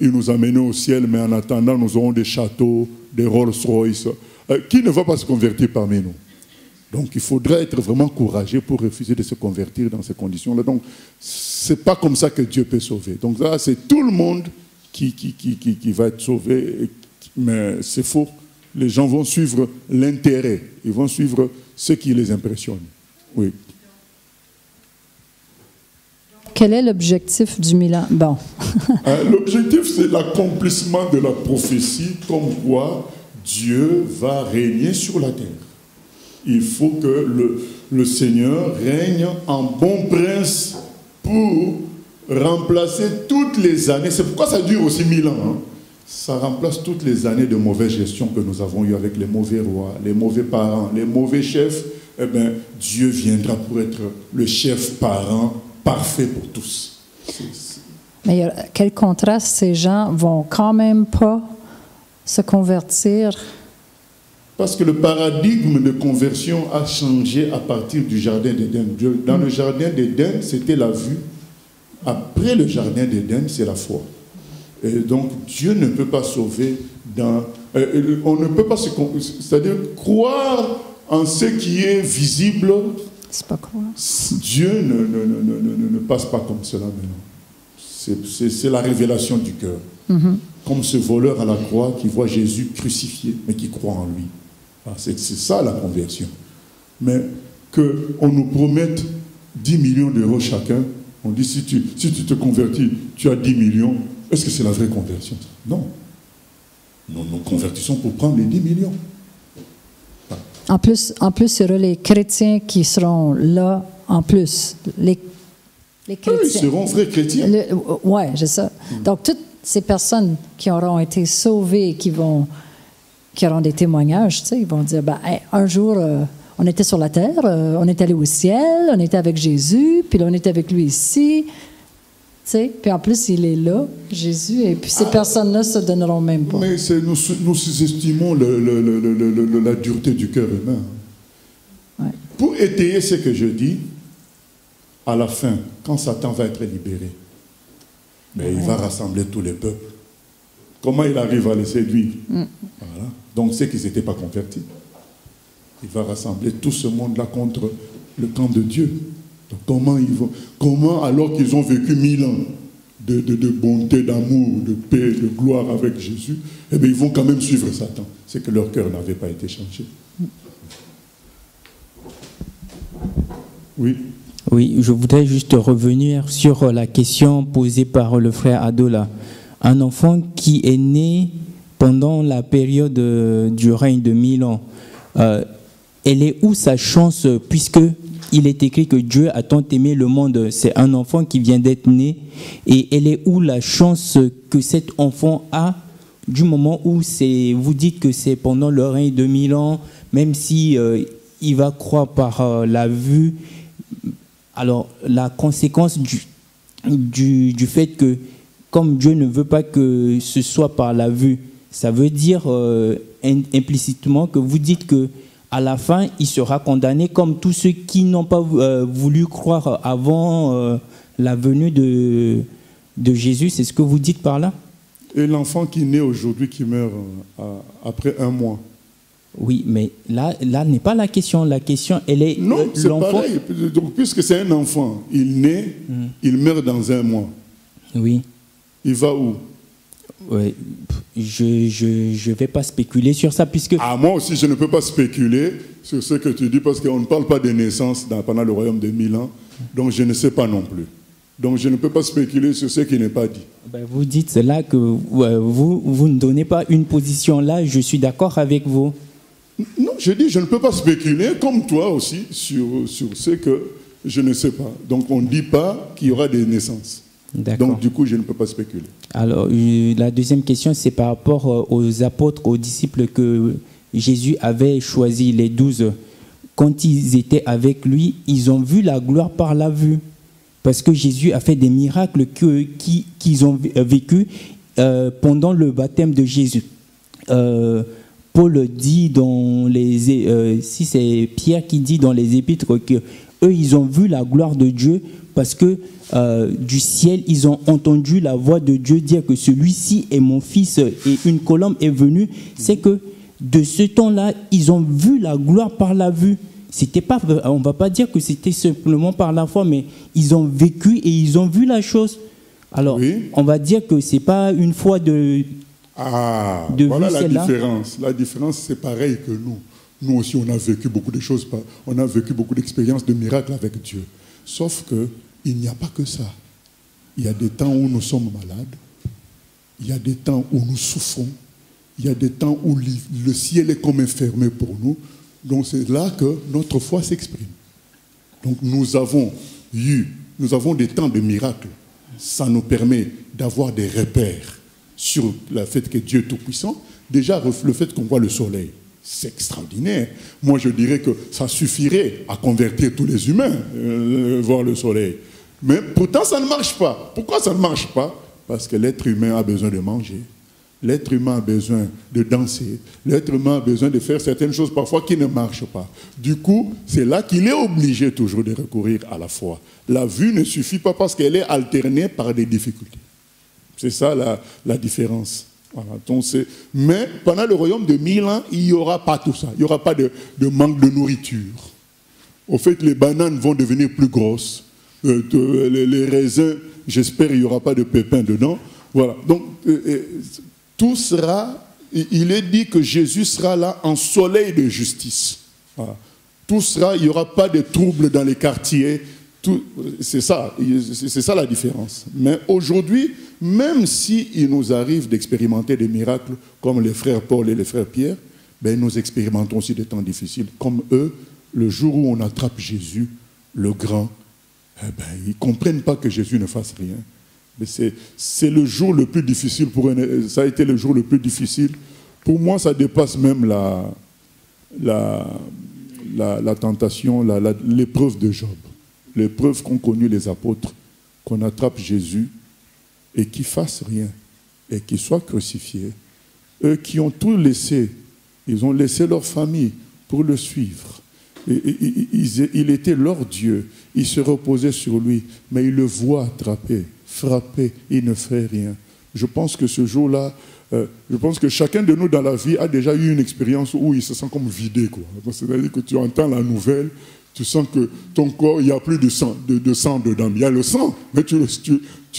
il nous amène au ciel, mais en attendant, nous aurons des châteaux, des Rolls-Royce. Qui ne va pas se convertir parmi nous? Donc, il faudrait être vraiment courageux pour refuser de se convertir dans ces conditions-là. Donc, ce n'est pas comme ça que Dieu peut sauver. Donc, là, c'est tout le monde qui va être sauvé. Mais c'est faux. Les gens vont suivre l'intérêt. Ils vont suivre ce qui les impressionne. Oui. Quel est l'objectif du millénium? Bon. L'objectif, c'est l'accomplissement de la prophétie comme quoi Dieu va régner sur la terre. Il faut que le Seigneur règne en bon prince pour remplacer toutes les années. C'est pourquoi ça dure aussi 1000 ans. Hein. Ça remplace toutes les années de mauvaise gestion que nous avons eues avec les mauvais rois, les mauvais parents, les mauvais chefs. Eh bien, Dieu viendra pour être le chef parent parfait pour tous. Mais quel contraste, ces gens vont quand même pas se convertir? Parce que le paradigme de conversion a changé à partir du jardin d'Éden. Dans le jardin d'Éden, c'était la vue. Après le jardin d'Éden, c'est la foi. Et donc, Dieu ne peut pas sauver dans... on ne peut pas c'est-à-dire croire en ce qui est visible. C'est pas croire. Dieu ne passe pas comme cela maintenant. C'est la révélation du cœur. Comme ce voleur à la croix qui voit Jésus crucifié, mais qui croit en lui. C'est ça la conversion. Mais qu'on nous promette 10 millions d'euros chacun, on dit si tu te convertis, tu as 10 millions, est-ce que c'est la vraie conversion? Non. Nous nous convertissons pour prendre les 10 millions. En plus, il y aura les chrétiens qui seront là en plus. Les chrétiens. Ils seront vrais chrétiens. Oui, c'est ça. Donc, toutes ces personnes qui auront été sauvées, qui auront des témoignages, tu sais, ils vont dire, un jour, on était sur la terre, on est allé au ciel, on était avec Jésus, puis là, on était avec lui ici. Tu sais, puis en plus, il est là, Jésus, et puis ces personnes-là ne se donneront même pas. Mais nous sous-estimons la dureté du cœur humain. Ouais. Pour étayer ce que je dis, à la fin, quand Satan va être libéré, il va rassembler tous les peuples. Comment il arrive à les séduire? Voilà. Donc, c'est qu'ils n'étaient pas convertis. Il va rassembler tout ce monde-là contre le camp de Dieu. Donc comment alors qu'ils ont vécu 1000 ans de bonté, d'amour, de paix, de gloire avec Jésus, eh bien, ils vont quand même suivre Satan. C'est que leur cœur n'avait pas été changé. Oui. Oui, je voudrais juste revenir sur la question posée par le frère Adola. Un enfant qui est né pendant la période du règne de 1000 ans, elle est où sa chance, puisque il est écrit que Dieu a tant aimé le monde, c'est un enfant qui vient d'être né, et elle est où la chance que cet enfant a du moment où vous dites que c'est pendant le règne de 1000 ans, même si il va croire par la vue. Alors la conséquence du fait que comme Dieu ne veut pas que ce soit par la vue, ça veut dire implicitement que vous dites que à la fin, il sera condamné comme tous ceux qui n'ont pas voulu croire avant la venue de Jésus. C'est ce que vous dites par là? Et l'enfant qui naît aujourd'hui, qui meurt après 1 mois. Oui, mais là n'est pas la question. La question, elle est... Non, c'est pareil. Donc, puisque c'est un enfant, il naît, il meurt dans 1 mois. Oui. Il va où? Oui, je ne vais pas spéculer sur ça puisque... Ah, moi aussi, je ne peux pas spéculer sur ce que tu dis parce qu'on ne parle pas de naissance pendant le royaume de 1000 ans, donc je ne sais pas non plus. Donc je ne peux pas spéculer sur ce qui n'est pas dit. Ben, vous dites là que vous ne donnez pas une position là, je suis d'accord avec vous. Non, je dis je ne peux pas spéculer comme toi aussi sur ce que je ne sais pas. Donc on ne dit pas qu'il y aura des naissances. Donc du coup, je ne peux pas spéculer. Alors, la deuxième question, c'est par rapport aux apôtres, aux disciples que Jésus avait choisis, les 12. Quand ils étaient avec lui, ils ont vu la gloire par la vue. Parce que Jésus a fait des miracles qu'ils ont vécu pendant le baptême de Jésus. Paul dit dans si c'est Pierre qui dit dans les Épîtres que eux, ils ont vu la gloire de Dieu parce que du ciel, ils ont entendu la voix de Dieu dire que celui-ci est mon fils et une colombe est venue. C'est que de ce temps-là, ils ont vu la gloire par la vue. C'était pas, on ne va pas dire que c'était simplement par la foi, mais ils ont vécu et ils ont vu la chose. Alors, oui. On va dire que ce n'est pas une foi de voilà la différence. La différence, c'est pareil que nous. Nous aussi, on a vécu beaucoup de choses, on a vécu beaucoup d'expériences, de miracles avec Dieu. Sauf qu'il n'y a pas que ça. Il y a des temps où nous sommes malades, il y a des temps où nous souffrons, il y a des temps où le ciel est comme enfermé pour nous. Donc c'est là que notre foi s'exprime. Donc nous avons des temps de miracles. Ça nous permet d'avoir des repères sur le fait que Dieu est tout-puissant. Déjà, le fait qu'on voit le soleil, c'est extraordinaire. Moi, je dirais que ça suffirait à convertir tous les humains, voir le soleil. Mais pourtant, ça ne marche pas. Pourquoi ça ne marche pas? Parce que l'être humain a besoin de manger. L'être humain a besoin de danser. L'être humain a besoin de faire certaines choses parfois qui ne marchent pas. Du coup, c'est là qu'il est obligé toujours de recourir à la foi. La vue ne suffit pas parce qu'elle est alternée par des difficultés. C'est ça la différence. Voilà, donc mais pendant le royaume de 1000 ans, il n'y aura pas tout ça. Il n'y aura pas de manque de nourriture. Au fait, les bananes vont devenir plus grosses. Les raisins, j'espère qu'il n'y aura pas de pépins dedans. Voilà. Donc, tout sera... Il est dit que Jésus sera là en soleil de justice. Voilà. Tout sera... Il n'y aura pas de troubles dans les quartiers. C'est ça la différence. Mais aujourd'hui, même s'il nous arrive d'expérimenter des miracles comme les frères Paul et les frères Pierre, ben nous expérimentons aussi des temps difficiles. Comme eux, le jour où on attrape Jésus, le grand, eh ben, ils ne comprennent pas que Jésus ne fasse rien. Mais c'est le jour le plus difficile pour eux. Ça a été le jour le plus difficile. Pour moi, ça dépasse même la tentation, l'épreuve de Job. L'épreuve qu'ont connue les apôtres, qu'on attrape Jésus et qu'il ne fasse rien, et qu'il soit crucifié. Eux qui ont tout laissé, ils ont laissé leur famille pour le suivre. Il était leur Dieu, ils se reposaient sur lui, mais ils le voient attraper, frapper, il ne fait rien. Je pense que ce jour-là, je pense que chacun de nous dans la vie a déjà eu une expérience où il se sent comme vidé. C'est-à-dire que tu entends la nouvelle, Tu sens que ton corps, il n'y a plus de sang dedans. Il y a le sang, mais tu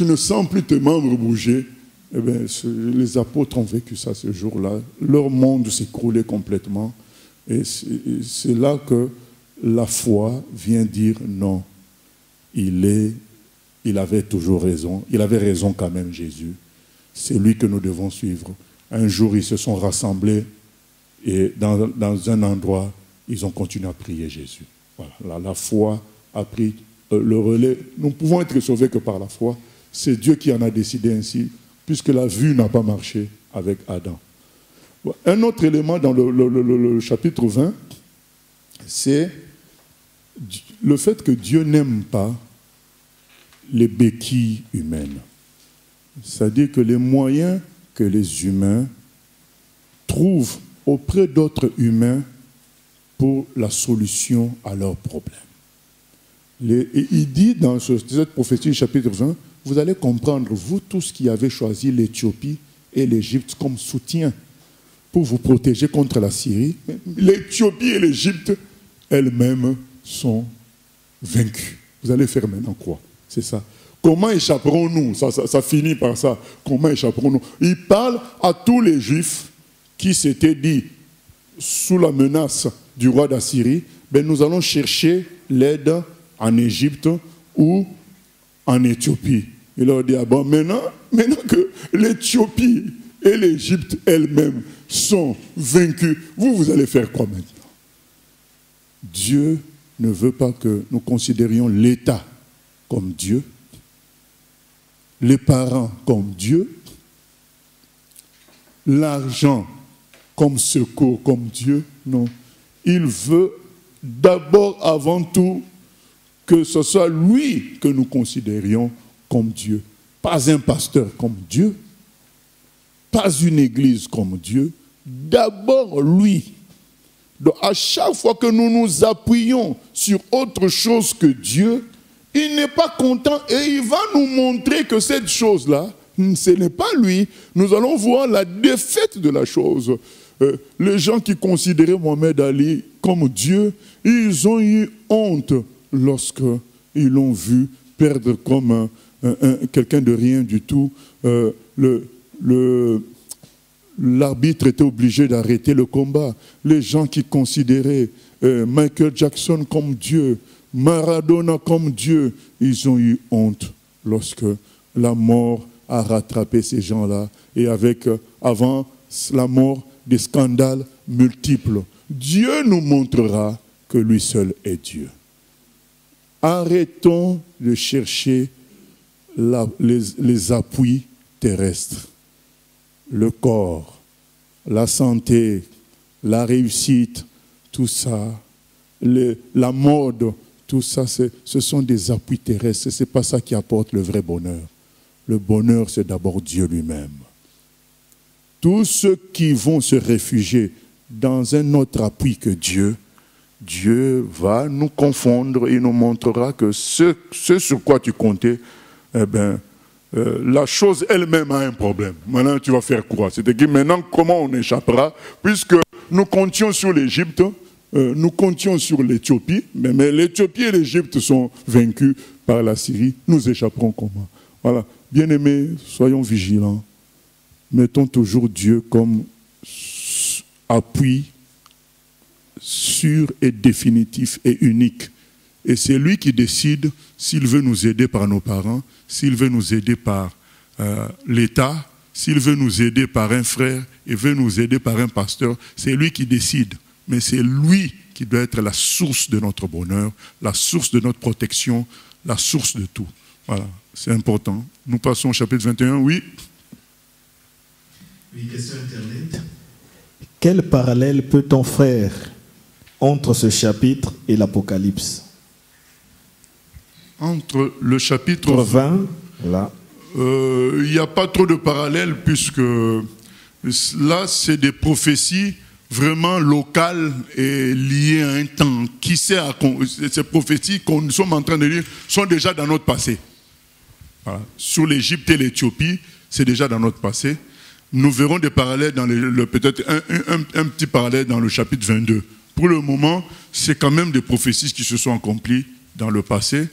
ne sens plus tes membres bouger. Eh bien, les apôtres ont vécu ça ce jour-là. Leur monde s'écroulait complètement. Et c'est là que la foi vient dire non. Il avait toujours raison. Il avait raison quand même, Jésus. C'est lui que nous devons suivre. Un jour, ils se sont rassemblés et dans un endroit, ils ont continué à prier Jésus. Voilà, la foi a pris le relais. Nous ne pouvons être sauvés que par la foi. C'est Dieu qui en a décidé ainsi, puisque la vue n'a pas marché avec Adam. Un autre élément dans le chapitre 20, c'est le fait que Dieu n'aime pas les béquilles humaines. C'est-à-dire que les moyens que les humains trouvent auprès d'autres humains pour la solution à leurs problèmes. Et il dit dans cette prophétie, chapitre 20, vous allez comprendre, vous tous qui avez choisi l'Éthiopie et l'Égypte comme soutien pour vous protéger contre la Syrie, l'Éthiopie et l'Égypte elles-mêmes sont vaincues. Vous allez faire maintenant quoi? C'est ça. Comment échapperons-nous? Ça finit par ça. Comment échapperons-nous? Il parle à tous les Juifs qui s'étaient dit, sous la menace du roi d'Assyrie, ben nous allons chercher l'aide en Égypte ou en Éthiopie. Il leur dit, ah bon, maintenant que l'Éthiopie et l'Égypte elles-mêmes sont vaincues, vous allez faire quoi maintenant? Dieu ne veut pas que nous considérions l'État comme Dieu, les parents comme Dieu, l'argent comme secours, comme Dieu. Non. Il veut d'abord, avant tout, que ce soit lui que nous considérions comme Dieu. Pas un pasteur comme Dieu, pas une église comme Dieu, d'abord lui. Donc à chaque fois que nous nous appuyons sur autre chose que Dieu, il n'est pas content et il va nous montrer que cette chose-là, ce n'est pas lui. Nous allons voir la défaite de la chose. Les gens qui considéraient Mohamed Ali comme Dieu, ils ont eu honte lorsqu'ils l'ont vu perdre comme quelqu'un de rien du tout. L'arbitre était obligé d'arrêter le combat. Les gens qui considéraient Michael Jackson comme Dieu, Maradona comme Dieu, ils ont eu honte lorsque la mort a rattrapé ces gens-là. Et avant la mort, des scandales multiples. Dieu nous montrera que lui seul est Dieu. Arrêtons de chercher les appuis terrestres. Le corps, la santé, la réussite, tout ça, la mode, tout ça, ce sont des appuis terrestres. Ce n'est pas ça qui apporte le vrai bonheur. Le bonheur, c'est d'abord Dieu lui-même. Tous ceux qui vont se réfugier dans un autre appui que Dieu, Dieu va nous confondre et nous montrera que ce sur quoi tu comptais, eh bien, la chose elle-même a un problème. Maintenant, tu vas faire quoi? C'est-à-dire maintenant, comment on échappera? Puisque nous comptions sur l'Égypte, nous comptions sur l'Éthiopie, mais l'Éthiopie et l'Égypte sont vaincus par la Syrie. Nous échapperons comment? Voilà. Bien-aimés, soyons vigilants. Mettons toujours Dieu comme appui sûr et définitif et unique. Et c'est lui qui décide s'il veut nous aider par nos parents, s'il veut nous aider par l'État, s'il veut nous aider par un frère et veut nous aider par un pasteur. C'est lui qui décide. Mais c'est lui qui doit être la source de notre bonheur, la source de notre protection, la source de tout. Voilà, c'est important. Nous passons au chapitre 21, oui. Oui, question Internet. Quel parallèle peut-on faire entre ce chapitre et l'Apocalypse? Entre le chapitre 20, là. Il n'y a pas trop de parallèles puisque là, c'est des prophéties vraiment locales et liées à un temps. Qui sait ces prophéties qu'on nous sommes en train de lire sont déjà dans notre passé. Voilà. Sur l'Égypte et l'Éthiopie, c'est déjà dans notre passé. Nous verrons des parallèles dans peut-être un petit parallèle dans le chapitre 22 pour le moment, c'est quand même des prophéties qui se sont accomplies dans le passé,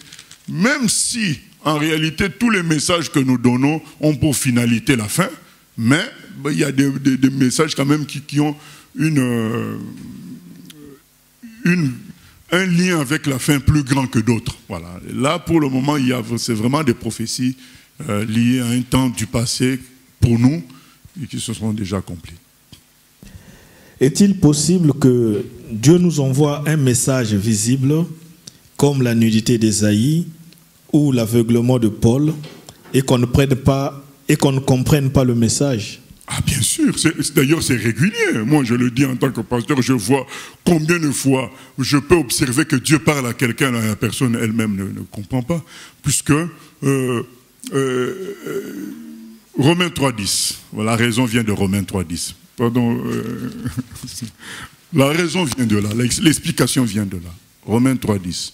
même si, en réalité, tous les messages que nous donnons ont pour finalité la fin, mais il y a des messages quand même qui ont un lien avec la fin plus grand que d'autres. Voilà. Là, pour le moment, c'est vraiment des prophéties liées à un temps du passé pour nous et qui se sont déjà accomplies. Est-il possible que Dieu nous envoie un message visible, comme la nudité d'Ésaïe ou l'aveuglement de Paul, et qu'on ne comprenne pas le message? Ah bien sûr, d'ailleurs c'est régulier. Moi je le dis en tant que pasteur, je vois combien de fois je peux observer que Dieu parle à quelqu'un et la personne elle-même ne comprend pas. Puisque Romains 3.10, la raison vient de Romains 3.10. Pardon, la raison vient de là, l'explication vient de là. Romains 3.10.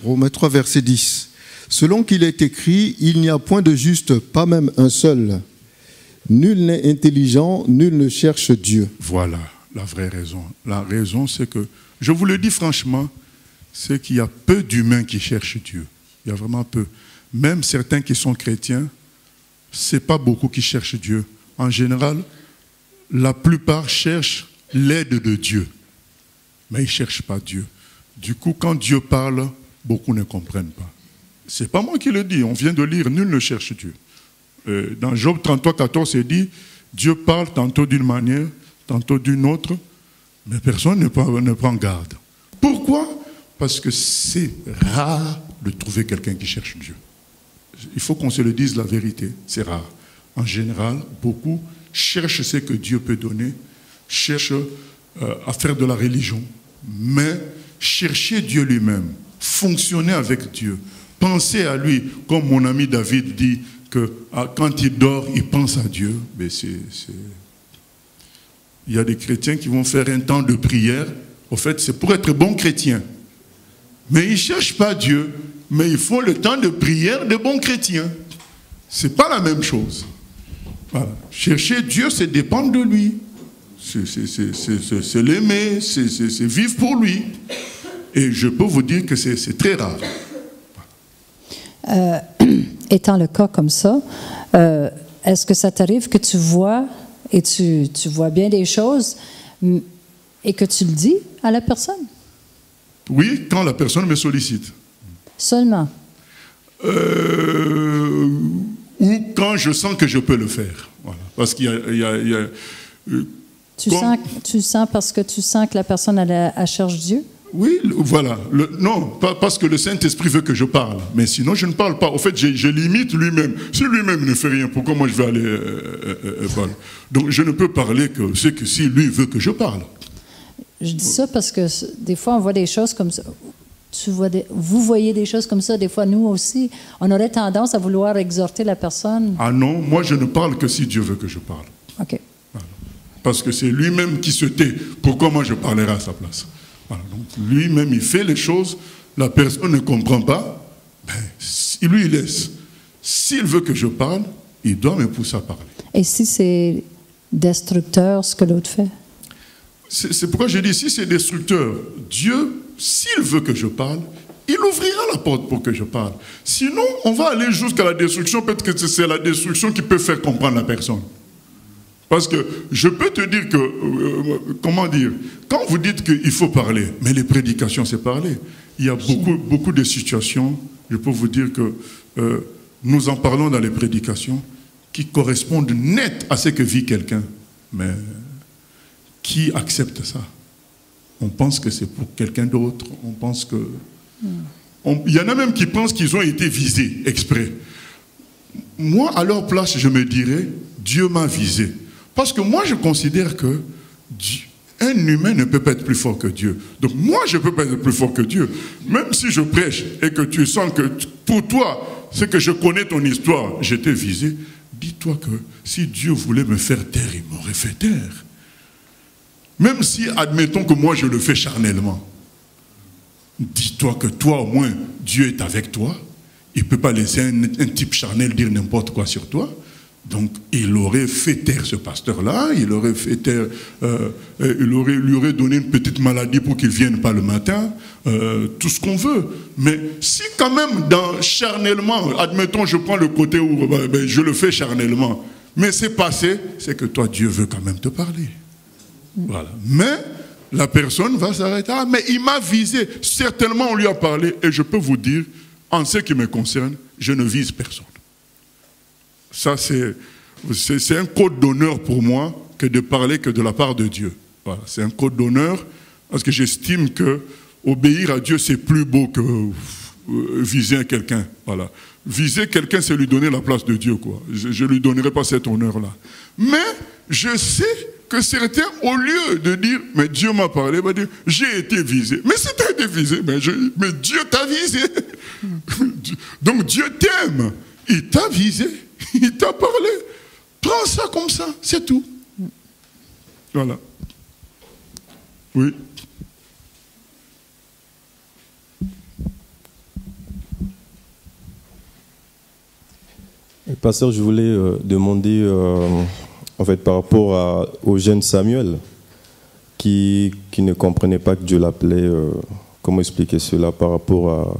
Romains 3, verset 10. Selon qu'il est écrit, il n'y a point de juste, pas même un seul. Nul n'est intelligent, nul ne cherche Dieu. Voilà la vraie raison. La raison, c'est que, je vous le dis franchement, c'est qu'il y a peu d'humains qui cherchent Dieu. Il y a vraiment peu. Même certains qui sont chrétiens, ce n'est pas beaucoup qui cherchent Dieu. En général, la plupart cherchent l'aide de Dieu. Mais ils ne cherchent pas Dieu. Du coup, quand Dieu parle, beaucoup ne comprennent pas. Ce n'est pas moi qui le dis, on vient de lire, nul ne cherche Dieu. Dans Job 33, 14, c'est dit, Dieu parle tantôt d'une manière, tantôt d'une autre, mais personne ne prend garde. Pourquoi? Parce que c'est rare de trouver quelqu'un qui cherche Dieu. Il faut qu'on se le dise la vérité, c'est rare. En général, beaucoup cherchent ce que Dieu peut donner, cherchent à faire de la religion, mais chercher Dieu lui-même, fonctionner avec Dieu, penser à lui, comme mon ami David dit, que quand il dort, il pense à Dieu. Mais il y a des chrétiens qui vont faire un temps de prière. Au fait, c'est pour être bon chrétien. Mais ils ne cherchent pas Dieu, mais ils font le temps de prière de bons chrétiens. Ce n'est pas la même chose. Voilà. Chercher Dieu, c'est dépendre de lui. C'est l'aimer, c'est vivre pour lui. Et je peux vous dire que c'est très rare. Étant le cas comme ça, est-ce que ça t'arrive que tu vois, et tu vois bien des choses, et que tu le dis à la personne? Oui, quand la personne me sollicite. Seulement? Ou quand je sens que je peux le faire. Voilà. Parce qu'il y a Tu sens parce que tu sens que la personne elle cherche Dieu? Oui, voilà. Non, pas parce que le Saint-Esprit veut que je parle. Mais sinon, je ne parle pas. Au fait, je limite lui-même. Si lui-même ne fait rien, pourquoi moi je vais aller parler? Donc, je ne peux parler que si lui veut que je parle. Je dis ça parce que des fois, on voit des choses comme ça. Vous voyez des choses comme ça, des fois, nous aussi. On aurait tendance à vouloir exhorter la personne. Ah non, moi, je ne parle que si Dieu veut que je parle. OK. Voilà. Parce que c'est lui-même qui se tait. Pourquoi moi je parlerai à sa place? Voilà, donc lui-même, il fait les choses, la personne ne comprend pas, ben, il lui laisse. S'il veut que je parle, il doit me pousser à parler. Et si c'est destructeur, ce que l'autre fait? C'est pourquoi je dis, si c'est destructeur, Dieu, s'il veut que je parle, il ouvrira la porte pour que je parle. Sinon, on va aller jusqu'à la destruction, peut-être que c'est la destruction qui peut faire comprendre la personne. Parce que je peux te dire que, comment dire, quand vous dites qu'il faut parler, mais les prédications, c'est parler. Il y a beaucoup de situations, je peux vous dire que nous en parlons dans les prédications, qui correspondent net à ce que vit quelqu'un. Mais qui accepte ça? On pense que c'est pour quelqu'un d'autre, on pense que... Il y en a même qui pensent qu'ils ont été visés exprès. Moi, à leur place, je me dirais, Dieu m'a visé. Parce que moi, je considère que un humain ne peut pas être plus fort que Dieu. Donc moi, je ne peux pas être plus fort que Dieu. Même si je prêche et que tu sens que pour toi, c'est que je connais ton histoire, j'étais visé, dis-toi que si Dieu voulait me faire taire, il m'aurait fait taire. Même si, admettons que moi, je le fais charnellement. Dis-toi que toi, au moins, Dieu est avec toi. Il ne peut pas laisser un type charnel dire n'importe quoi sur toi. Donc, il aurait fait taire ce pasteur-là, il aurait fait taire, lui aurait donné une petite maladie pour qu'il ne vienne pas le matin, tout ce qu'on veut. Mais si quand même, charnellement, admettons, je prends le côté où je le fais charnellement, mais c'est passé, c'est que toi, Dieu veut quand même te parler. Voilà. Mais la personne va s'arrêter. Ah, mais il m'a visé. Certainement, on lui a parlé, et je peux vous dire, en ce qui me concerne, je ne vise personne. Ça, c'est un code d'honneur pour moi que de parler que de la part de Dieu. Voilà, c'est un code d'honneur parce que j'estime que obéir à Dieu, c'est plus beau que viser quelqu'un. Voilà. Viser quelqu'un, c'est lui donner la place de Dieu, quoi. Je ne lui donnerai pas cet honneur-là. Mais je sais que certains, au lieu de dire, mais Dieu m'a parlé, vont dire, j'ai été visé. Mais si tu as été visé, mais Dieu t'a visé. Donc Dieu t'aime. Il t'a visé. Il t'a parlé. Prends ça comme ça, c'est tout. Voilà. Oui. Pasteur, je voulais demander, en fait, par rapport au jeune Samuel, qui ne comprenait pas que Dieu l'appelait, comment expliquer cela par rapport à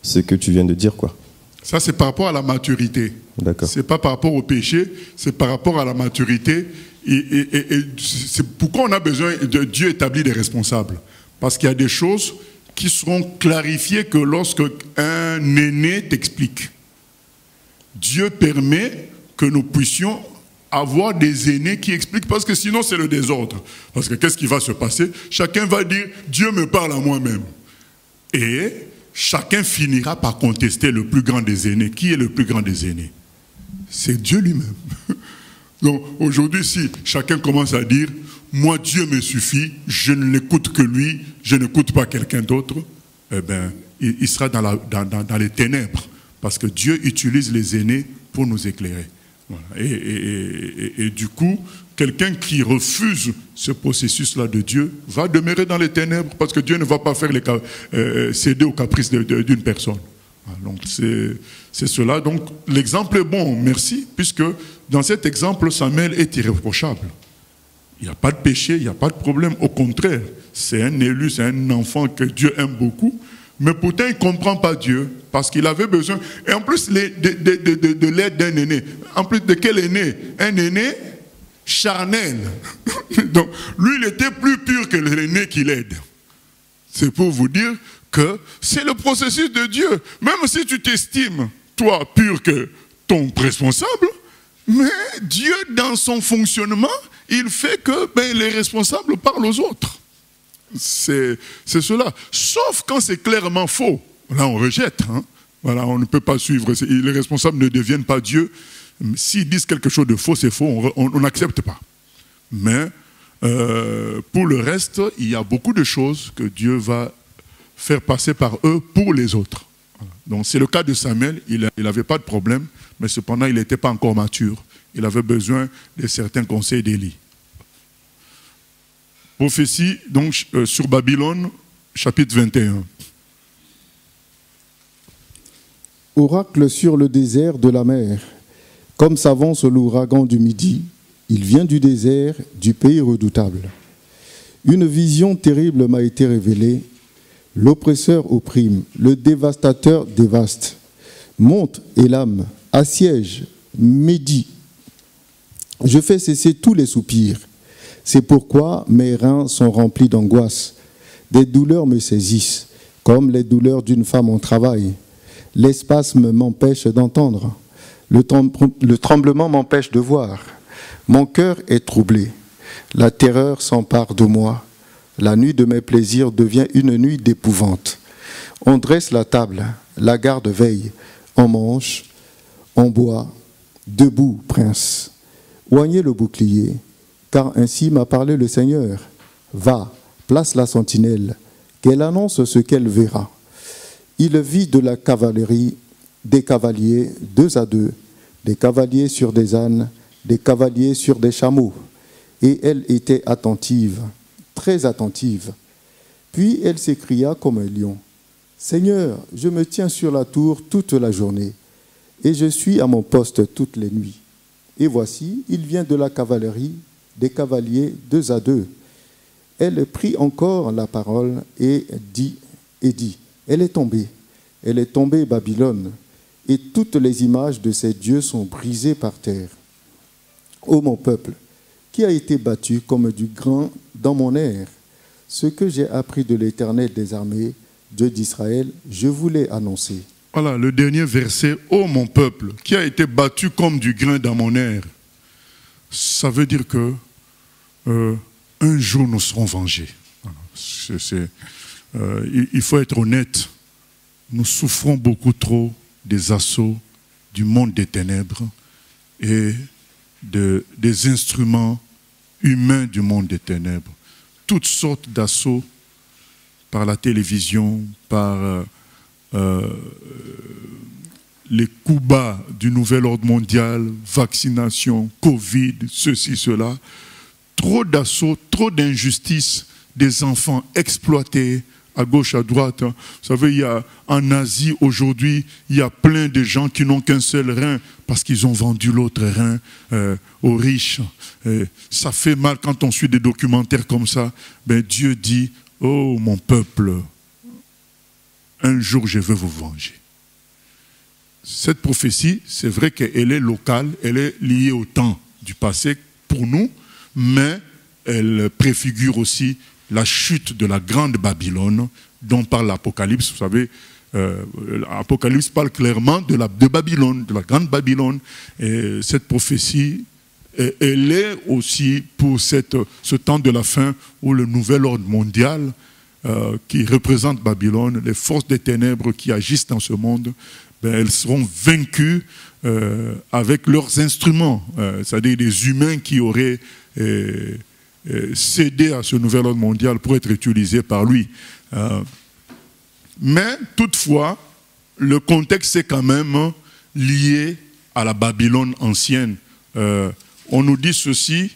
ce que tu viens de dire, quoi. Ça, c'est par rapport à la maturité. D'accord. C'est pas par rapport au péché, c'est par rapport à la maturité. Et c'est pourquoi on a besoin de Dieu établir des responsables. Parce qu'il y a des choses qui seront clarifiées que lorsque un aîné t'explique. Dieu permet que nous puissions avoir des aînés qui expliquent, parce que sinon c'est le désordre. Parce que qu'est-ce qui va se passer? Chacun va dire, Dieu me parle à moi-même. Et chacun finira par contester le plus grand des aînés. Qui est le plus grand des aînés? C'est Dieu lui-même. Donc aujourd'hui, si chacun commence à dire, moi Dieu me suffit, je ne l'écoute que lui, je n'écoute pas quelqu'un d'autre, eh bien, il sera dans les ténèbres. Parce que Dieu utilise les aînés pour nous éclairer. Voilà. Et du coup, quelqu'un qui refuse ce processus-là de Dieu va demeurer dans les ténèbres parce que Dieu ne va pas faire céder aux caprices d'une personne. Voilà. Donc c'est cela. Donc l'exemple est bon, merci, puisque dans cet exemple, Samuel est irréprochable. Il n'y a pas de péché, il n'y a pas de problème. Au contraire, c'est un élu, c'est un enfant que Dieu aime beaucoup. Mais pourtant, il ne comprend pas Dieu parce qu'il avait besoin. Et en plus, de l'aide d'un aîné. En plus de quel aîné? Un aîné charnel. Donc, lui, il était plus pur que l'aîné qui l'aide. C'est pour vous dire que c'est le processus de Dieu. Même si tu t'estimes, toi, pur que ton responsable, mais Dieu, dans son fonctionnement, il fait que les responsables parlent aux autres. C'est cela. Sauf quand c'est clairement faux. Là, on rejette. Hein. Voilà, on ne peut pas suivre. Les responsables ne deviennent pas Dieu. S'ils disent quelque chose de faux, c'est faux. On n'accepte pas. Mais pour le reste, il y a beaucoup de choses que Dieu va faire passer par eux pour les autres. Voilà. Donc c'est le cas de Samuel. Il n'avait pas de problème, mais cependant, il n'était pas encore mature. Il avait besoin de certains conseils d'Élie. Prophétie donc sur Babylone, chapitre 21. Oracle sur le désert de la mer, comme s'avance l'ouragan du midi, il vient du désert, du pays redoutable. Une vision terrible m'a été révélée, l'oppresseur opprime, le dévastateur dévaste. Monte, Élam, assiège, médit. Je fais cesser tous les soupirs. C'est pourquoi mes reins sont remplis d'angoisse. Des douleurs me saisissent, comme les douleurs d'une femme en travail. Les spasmes m'empêchent d'entendre. Le tremblement m'empêche de voir. Mon cœur est troublé. La terreur s'empare de moi. La nuit de mes plaisirs devient une nuit d'épouvante. On dresse la table, la garde veille. On mange, on boit. Debout, prince. Oignez le bouclier. Car ainsi m'a parlé le Seigneur. Va, place la sentinelle, qu'elle annonce ce qu'elle verra. Il vit de la cavalerie, des cavaliers, 2 à 2, des cavaliers sur des ânes, des cavaliers sur des chameaux. Et elle était attentive, très attentive. Puis elle s'écria comme un lion. Seigneur, je me tiens sur la tour toute la journée, et je suis à mon poste toutes les nuits. Et voici, il vient de la cavalerie, des cavaliers 2 à 2. Elle prit encore la parole et dit, elle est tombée Babylone, et toutes les images de ses dieux sont brisées par terre. Ô mon peuple, qui a été battu comme du grain dans mon air, ce que j'ai appris de l'Éternel des armées, Dieu d'Israël, je vous l'ai annoncé. Voilà, le dernier verset, ô mon peuple, qui a été battu comme du grain dans mon air. Ça veut dire que un jour nous serons vengés. Il faut être honnête, nous souffrons beaucoup trop des assauts du monde des ténèbres et des instruments humains du monde des ténèbres. Toutes sortes d'assauts par la télévision, par les coups bas du nouvel ordre mondial, vaccination, Covid, ceci, cela. Trop d'assauts, trop d'injustices, des enfants exploités à gauche, à droite. Vous savez, en Asie aujourd'hui, il y a plein de gens qui n'ont qu'un seul rein parce qu'ils ont vendu l'autre rein aux riches. Ça fait mal quand on suit des documentaires comme ça. Ben, Dieu dit, oh mon peuple, un jour je veux vous venger. Cette prophétie, c'est vrai qu'elle est locale, elle est liée au temps du passé pour nous, mais elle préfigure aussi la chute de la grande Babylone dont parle l'Apocalypse. Vous savez, l'Apocalypse parle clairement de Babylone, de la grande Babylone. Et cette prophétie, elle est aussi pour ce temps de la fin où le nouvel ordre mondial qui représente Babylone, les forces des ténèbres qui agissent dans ce monde, ben, elles seront vaincues avec leurs instruments, c'est-à-dire des humains qui auraient cédé à ce nouvel ordre mondial pour être utilisés par lui. Mais toutefois, le contexte est quand même lié à la Babylone ancienne. On nous dit ceci,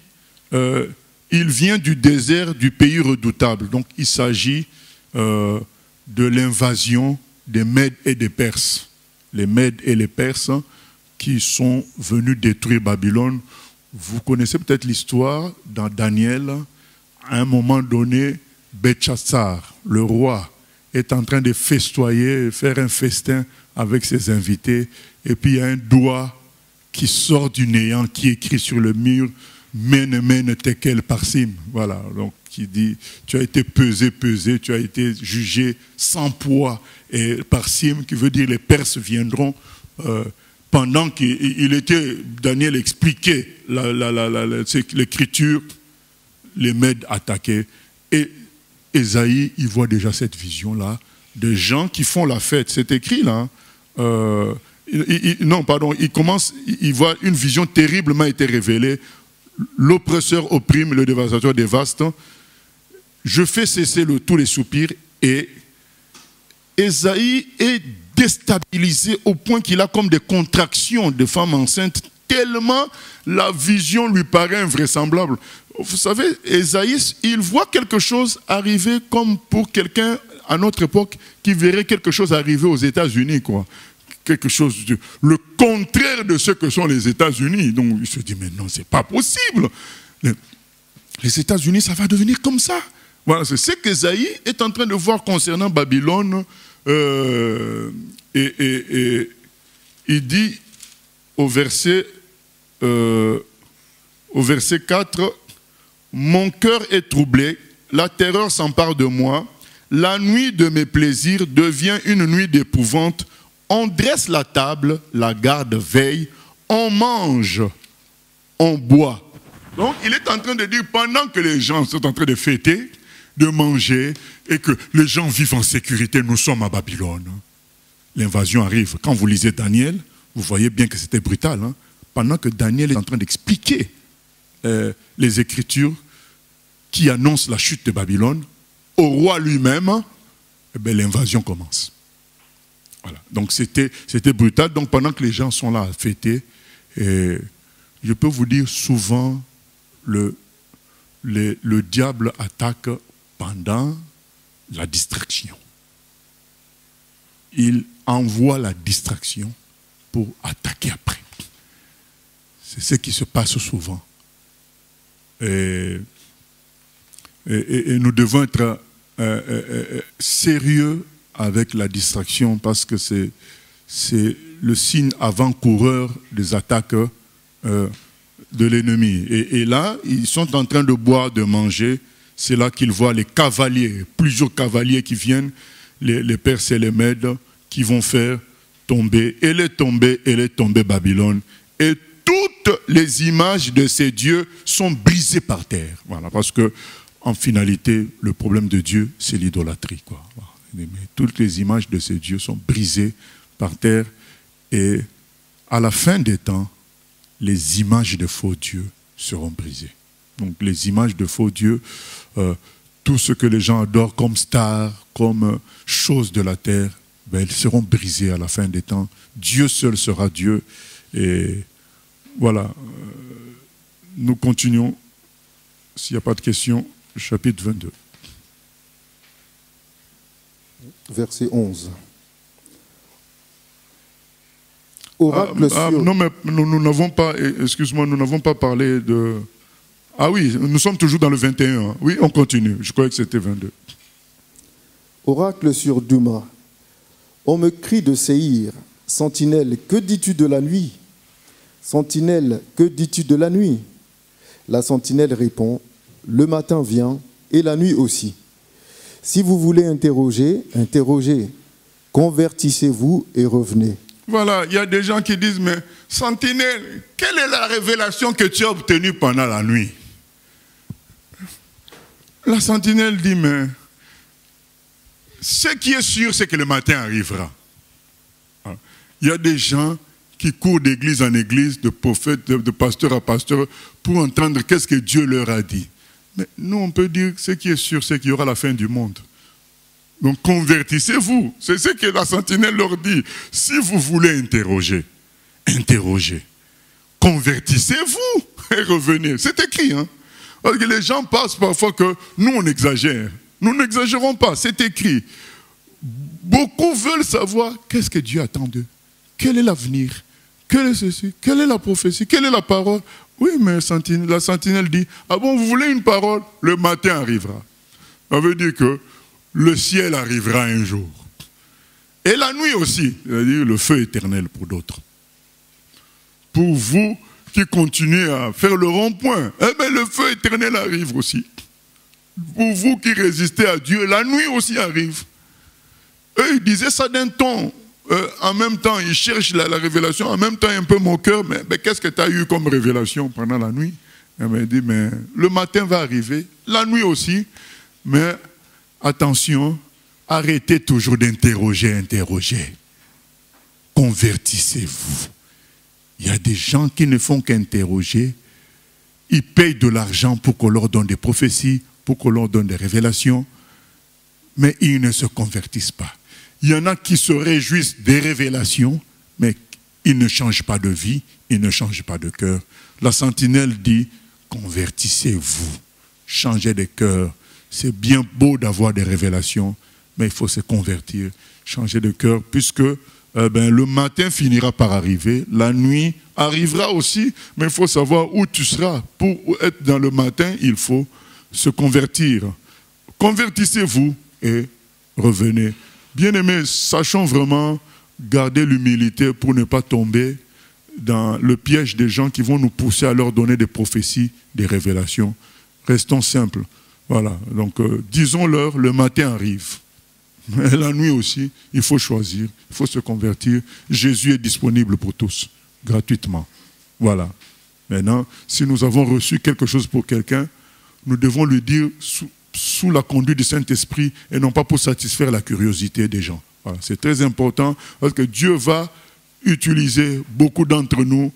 il vient du désert du pays redoutable. Donc il s'agit de l'invasion des Mèdes et des Perses. Les Mèdes et les Perses qui sont venus détruire Babylone. Vous connaissez peut-être l'histoire dans Daniel. À un moment donné, Belchassar, le roi, est en train de festoyer, faire un festin avec ses invités. Et puis il y a un doigt qui sort du néant, qui écrit sur le mur, Mene, mene, tekel, parsim. Voilà, donc qui dit, tu as été pesé, tu as été jugé sans poids. Et parsim, qui veut dire les Perses viendront, pendant qu'il était, Daniel expliquait l'écriture, les Mèdes attaquaient. Et Ésaïe, il voit déjà cette vision-là, de gens qui font la fête. C'est écrit là. Il voit une vision terrible m'a été révélée. L'oppresseur opprime, le dévastateur dévaste. Je fais cesser tous les soupirs et Ésaïe est déstabilisé au point qu'il a comme des contractions de femme enceinte, tellement la vision lui paraît invraisemblable. Vous savez, Ésaïe, il voit quelque chose arriver comme pour quelqu'un à notre époque qui verrait quelque chose arriver aux États-Unis, quoi. Quelque chose, le contraire de ce que sont les États-Unis. Donc il se dit, mais non, c'est pas possible. Les États-Unis, ça va devenir comme ça. Voilà, c'est ce qu'Ésaïe est en train de voir concernant Babylone. Et il dit au verset 4, « Mon cœur est troublé, la terreur s'empare de moi, la nuit de mes plaisirs devient une nuit d'épouvante. On dresse la table, la garde veille, on mange, on boit. » Donc il est en train de dire, pendant que les gens sont en train de fêter, de manger, et que les gens vivent en sécurité, nous sommes à Babylone. L'invasion arrive. Quand vous lisez Daniel, vous voyez bien que c'était brutal. Hein? Pendant que Daniel est en train d'expliquer les Écritures qui annoncent la chute de Babylone, au roi lui-même, eh l'invasion commence. Voilà. Donc c'était brutal. Donc pendant que les gens sont là à fêter, je peux vous dire souvent, le diable attaque pendant la distraction. il envoie la distraction pour attaquer après. C'est ce qui se passe souvent. Et nous devons être sérieux avec la distraction parce que c'est le signe avant-coureur des attaques de l'ennemi. Et là, ils sont en train de boire, de manger. C'est là qu'ils voient les cavaliers, plusieurs cavaliers qui viennent, les Perses et les Mèdes, qui vont faire tomber, elle est tombée Babylone. Et toutes les images de ces dieux sont brisées par terre. Voilà, parce que, en finalité, le problème de Dieu, c'est l'idolâtrie, quoi. Mais toutes les images de ces dieux sont brisées par terre. Et à la fin des temps, les images de faux dieux seront brisées. Donc les images de faux dieux, tout ce que les gens adorent comme stars, comme choses de la terre, ben, elles seront brisées à la fin des temps. Dieu seul sera Dieu. Et voilà, nous continuons. S'il n'y a pas de questions, chapitre 22. Verset 11. Oracle sur... Non, mais nous n'avons pas, excuse-moi, nous n'avons pas parlé de... Ah oui, nous sommes toujours dans le 21. Oui, on continue. Je croyais que c'était 22. Oracle sur Douma. On me crie de Séhir. Sentinelle, que dis-tu de la nuit? Sentinelle, que dis-tu de la nuit? La sentinelle répond, le matin vient et la nuit aussi. Si vous voulez interroger, interrogez. Convertissez-vous et revenez. Voilà, il y a des gens qui disent, mais sentinelle, quelle est la révélation que tu as obtenue pendant la nuit? La sentinelle dit, mais ce qui est sûr, c'est que le matin arrivera. Il y a des gens qui courent d'église en église, de prophète, de pasteur à pasteur, pour entendre qu'est-ce que Dieu leur a dit. Mais nous, on peut dire, ce qui est sûr, c'est qu'il y aura la fin du monde. Donc convertissez-vous. C'est ce que la sentinelle leur dit. Si vous voulez interroger, interrogez. Convertissez-vous et revenez. C'est écrit, hein. Parce que les gens pensent parfois que nous, on exagère. Nous n'exagérons pas, c'est écrit. Beaucoup veulent savoir qu'est-ce que Dieu attend d'eux. Quel est l'avenir? Quel est ceci? Quelle est la prophétie? Quelle est la parole? Oui, mais la sentinelle dit, ah bon, vous voulez une parole? Le matin arrivera. Ça veut dire que le ciel arrivera un jour. Et la nuit aussi, c'est-à-dire le feu éternel pour d'autres. Pour vous qui continuez à faire le rond-point, eh bien le feu éternel arrive aussi. Pour vous qui résistez à Dieu, la nuit aussi arrive. Eux, ils disaient ça d'un ton. En même temps, ils cherchent la révélation, en même temps, un peu moqueur, mais qu'est-ce que tu as eu comme révélation pendant la nuit? Il dit, mais le matin va arriver, la nuit aussi, mais attention, arrêtez toujours d'interroger, interroger. Convertissez-vous. Il y a des gens qui ne font qu'interroger, ils payent de l'argent pour qu'on leur donne des prophéties, pour qu'on leur donne des révélations, mais ils ne se convertissent pas. Il y en a qui se réjouissent des révélations, mais ils ne changent pas de vie, ils ne changent pas de cœur. La sentinelle dit, convertissez-vous, changez de cœur. C'est bien beau d'avoir des révélations, mais il faut se convertir, changer de cœur, puisque le matin finira par arriver, la nuit arrivera aussi, mais il faut savoir où tu seras. Pour être dans le matin, il faut se convertir. Convertissez-vous et revenez. Bien-aimés, sachons vraiment garder l'humilité pour ne pas tomber dans le piège des gens qui vont nous pousser à leur donner des prophéties, des révélations. Restons simples. Voilà, donc disons-leur, le matin arrive. Et la nuit aussi, il faut choisir, il faut se convertir. Jésus est disponible pour tous, gratuitement. Voilà. Maintenant, si nous avons reçu quelque chose pour quelqu'un, nous devons lui dire sous la conduite du Saint-Esprit et non pas pour satisfaire la curiosité des gens. Voilà, c'est très important parce que Dieu va utiliser beaucoup d'entre nous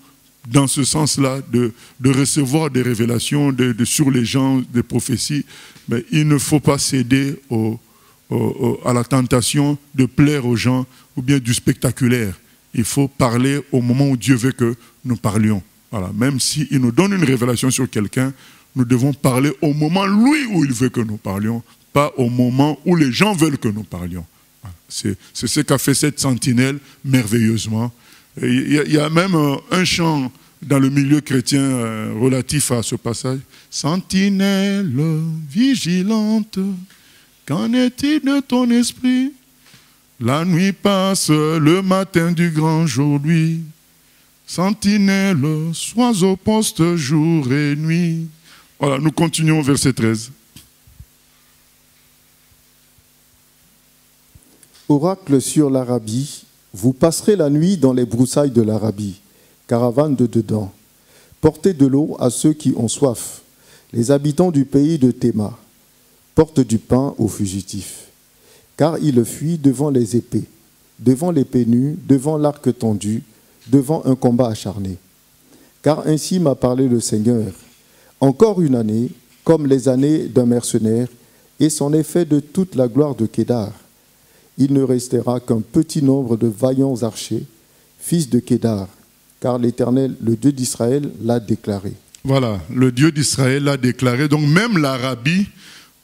dans ce sens-là de recevoir des révélations sur les gens, des prophéties. Mais il ne faut pas céder à la tentation de plaire aux gens ou bien du spectaculaire. Il faut parler au moment où Dieu veut que nous parlions. Voilà, même s'il nous donne une révélation sur quelqu'un, nous devons parler au moment, lui, où il veut que nous parlions, pas au moment où les gens veulent que nous parlions. C'est ce qu'a fait cette sentinelle merveilleusement. Il y a même un chant dans le milieu chrétien relatif à ce passage. Sentinelle vigilante, qu'en est-il de ton esprit? La nuit passe, le matin du grand jour, lui. Sentinelle, sois au poste jour et nuit. Voilà, nous continuons verset 13. Oracle sur l'Arabie, vous passerez la nuit dans les broussailles de l'Arabie, caravane de dedans. Portez de l'eau à ceux qui ont soif, les habitants du pays de Théma. Porte du pain aux fugitifs. Car ils fuient devant les épées, devant l'épée nue, devant l'arc tendu, devant un combat acharné. Car ainsi m'a parlé le Seigneur. Encore une année, comme les années d'un mercenaire, et c'en est fait de toute la gloire de Kédar. Il ne restera qu'un petit nombre de vaillants archers, fils de Kédar, car l'Éternel, le Dieu d'Israël, l'a déclaré. Voilà, le Dieu d'Israël l'a déclaré. Donc même l'Arabie,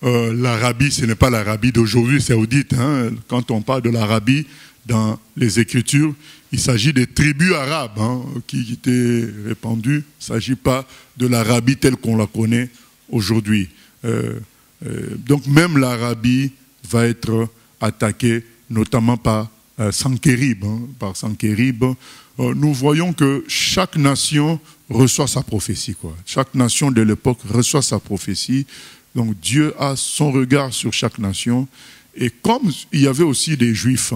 ce n'est pas l'Arabie d'aujourd'hui saoudite. Hein. Quand on parle de l'Arabie dans les Écritures, il s'agit des tribus arabes qui étaient répandues. Il ne s'agit pas de l'Arabie telle qu'on la connaît aujourd'hui. Donc même l'Arabie va être attaquée, notamment par Sanchérib. Nous voyons que chaque nation reçoit sa prophétie. Chaque nation de l'époque reçoit sa prophétie. Donc Dieu a son regard sur chaque nation. Et comme il y avait aussi des Juifs,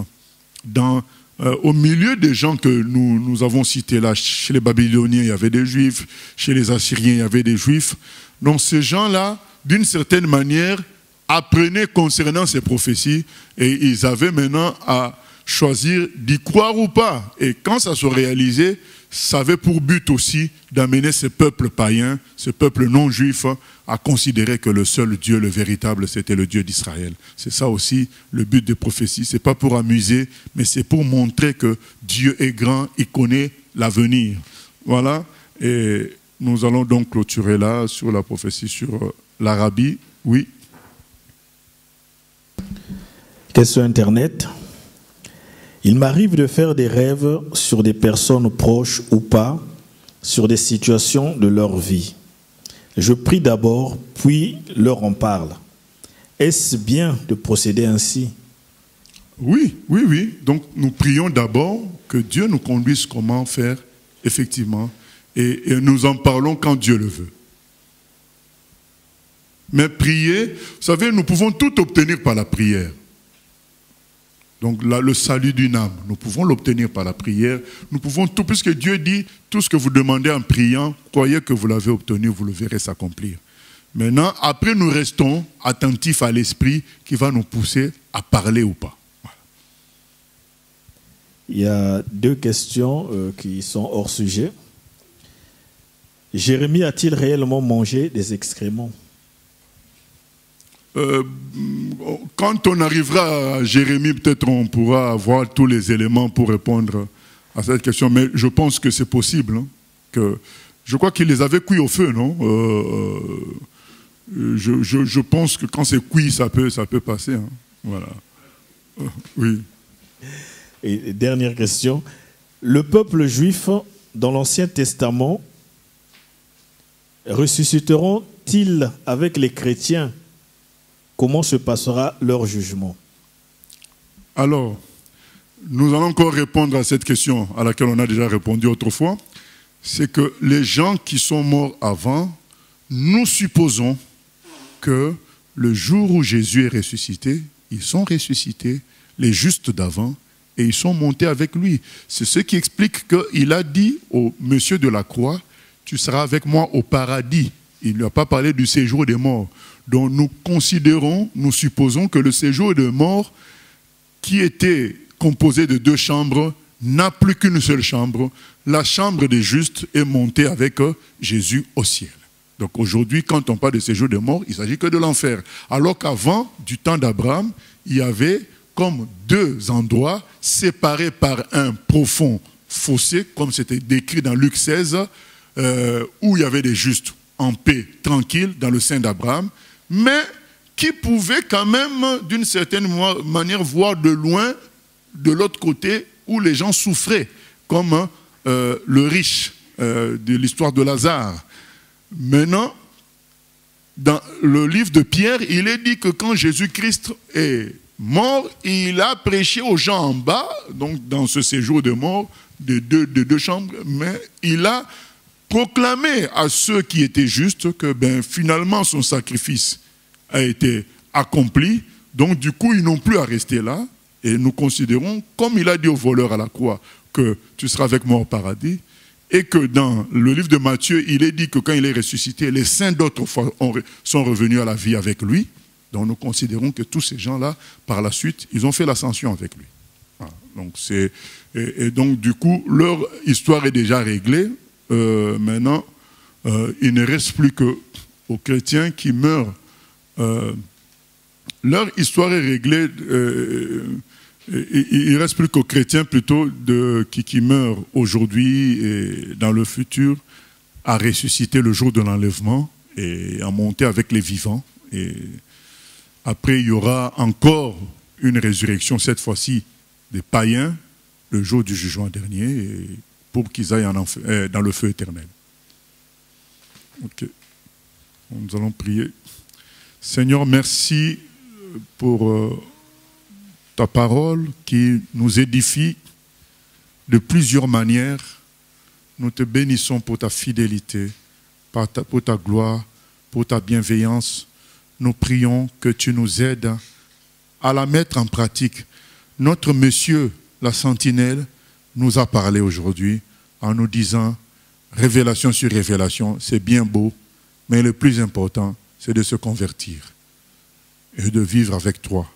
au milieu des gens que nous avons cités là, chez les Babyloniens, il y avait des Juifs, chez les Assyriens, il y avait des Juifs. Donc ces gens-là, d'une certaine manière, apprenaient concernant ces prophéties et ils avaient maintenant à choisir d'y croire ou pas. Et quand ça se réalisait, ça avait pour but aussi d'amener ces peuples païens, ces peuples non juifs, à considérer que le seul Dieu, le véritable, c'était le Dieu d'Israël. C'est ça aussi le but des prophéties. Ce n'est pas pour amuser, mais c'est pour montrer que Dieu est grand, il connaît l'avenir. Voilà, et nous allons donc clôturer là sur la prophétie sur l'Arabie. Oui. Question Internet. Il m'arrive de faire des rêves sur des personnes proches ou pas, sur des situations de leur vie. Je prie d'abord, puis leur en parle. Est-ce bien de procéder ainsi? Oui. Donc nous prions d'abord que Dieu nous conduise comment faire, effectivement, et nous en parlons quand Dieu le veut. Mais prier, vous savez, nous pouvons tout obtenir par la prière. Donc là, le salut d'une âme, nous pouvons l'obtenir par la prière. Nous pouvons tout, puisque Dieu dit, tout ce que vous demandez en priant, croyez que vous l'avez obtenu, vous le verrez s'accomplir. Maintenant, après, nous restons attentifs à l'esprit qui va nous pousser à parler ou pas. Voilà. Il y a deux questions qui sont hors sujet. Jérémie a-t-il réellement mangé des excréments? Quand on arrivera à Jérémie, peut-être on pourra avoir tous les éléments pour répondre à cette question. Mais je pense que c'est possible. Je crois qu'il les avait cuits au feu, non? Je pense que quand c'est cuit, ça peut passer. Hein. Voilà. Oui. Et dernière question. Le peuple juif, dans l'Ancien Testament, ressusciteront-ils avec les chrétiens? Comment se passera leur jugement? Alors, nous allons encore répondre à cette question à laquelle on a déjà répondu autrefois. C'est que les gens qui sont morts avant, nous supposons que le jour où Jésus est ressuscité, ils sont ressuscités, les justes d'avant, et ils sont montés avec lui. C'est ce qui explique qu'il a dit au monsieur de la croix, tu seras avec moi au paradis. Il ne a pas parlé du séjour des morts. Donc nous considérons, nous supposons que le séjour des morts, qui était composé de 2 chambres, n'a plus qu'une seule chambre. La chambre des justes est montée avec Jésus au ciel. Donc aujourd'hui, quand on parle de séjour des morts, il ne s'agit que de l'enfer. Alors qu'avant, du temps d'Abraham, il y avait comme 2 endroits séparés par un profond fossé, comme c'était décrit dans Luc 16, où il y avait des justes en paix, tranquille, dans le sein d'Abraham, mais qui pouvait quand même, d'une certaine manière, voir de loin, de l'autre côté, où les gens souffraient, comme le riche de l'histoire de Lazare. Maintenant, dans le livre de Pierre, il est dit que quand Jésus-Christ est mort, il a prêché aux gens en bas, donc dans ce séjour de mort, de deux chambres, mais il a proclamé à ceux qui étaient justes que finalement son sacrifice a été accompli, donc du coup ils n'ont plus à rester là, et nous considérons, comme il a dit au voleur à la croix, que tu seras avec moi au paradis, et que dans le livre de Matthieu, il est dit que quand il est ressuscité, les saints d'autres fois sont revenus à la vie avec lui. Donc nous considérons que tous ces gens-là, par la suite, ils ont fait l'ascension avec lui. Voilà. Donc et donc du coup, leur histoire est déjà réglée. Maintenant, il ne reste plus qu'aux chrétiens qui meurent. Leur histoire est réglée. Il ne reste plus qu'aux chrétiens plutôt qui meurent aujourd'hui et dans le futur à ressusciter le jour de l'enlèvement et à monter avec les vivants. Et après, il y aura encore une résurrection, cette fois-ci des païens, le jour du jugement dernier, et pour qu'ils aillent dans le feu éternel. Ok. Nous allons prier. Seigneur, merci pour ta parole qui nous édifie de plusieurs manières. Nous te bénissons pour ta fidélité, pour ta gloire, pour ta bienveillance. Nous prions que tu nous aides à la mettre en pratique. Notre monsieur, la sentinelle, nous a parlé aujourd'hui en nous disant, révélation sur révélation, c'est bien beau, mais le plus important, c'est de se convertir et de vivre avec toi.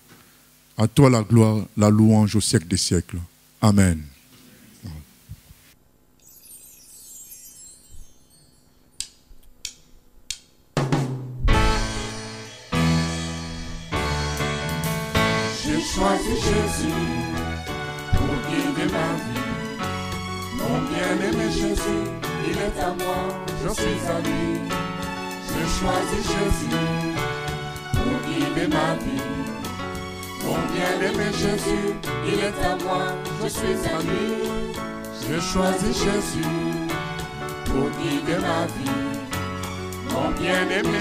À toi la gloire, la louange au siècle des siècles. Amen. J'ai choisi Jésus pour guider ma vie. Mon bien-aimé Jésus, il est à moi, je suis à lui. J'ai choisi Jésus pour guider ma vie. Mon bien-aimé Jésus, il est à moi, je suis à lui. J'ai choisi Jésus pour guider ma vie. Mon bien-aimé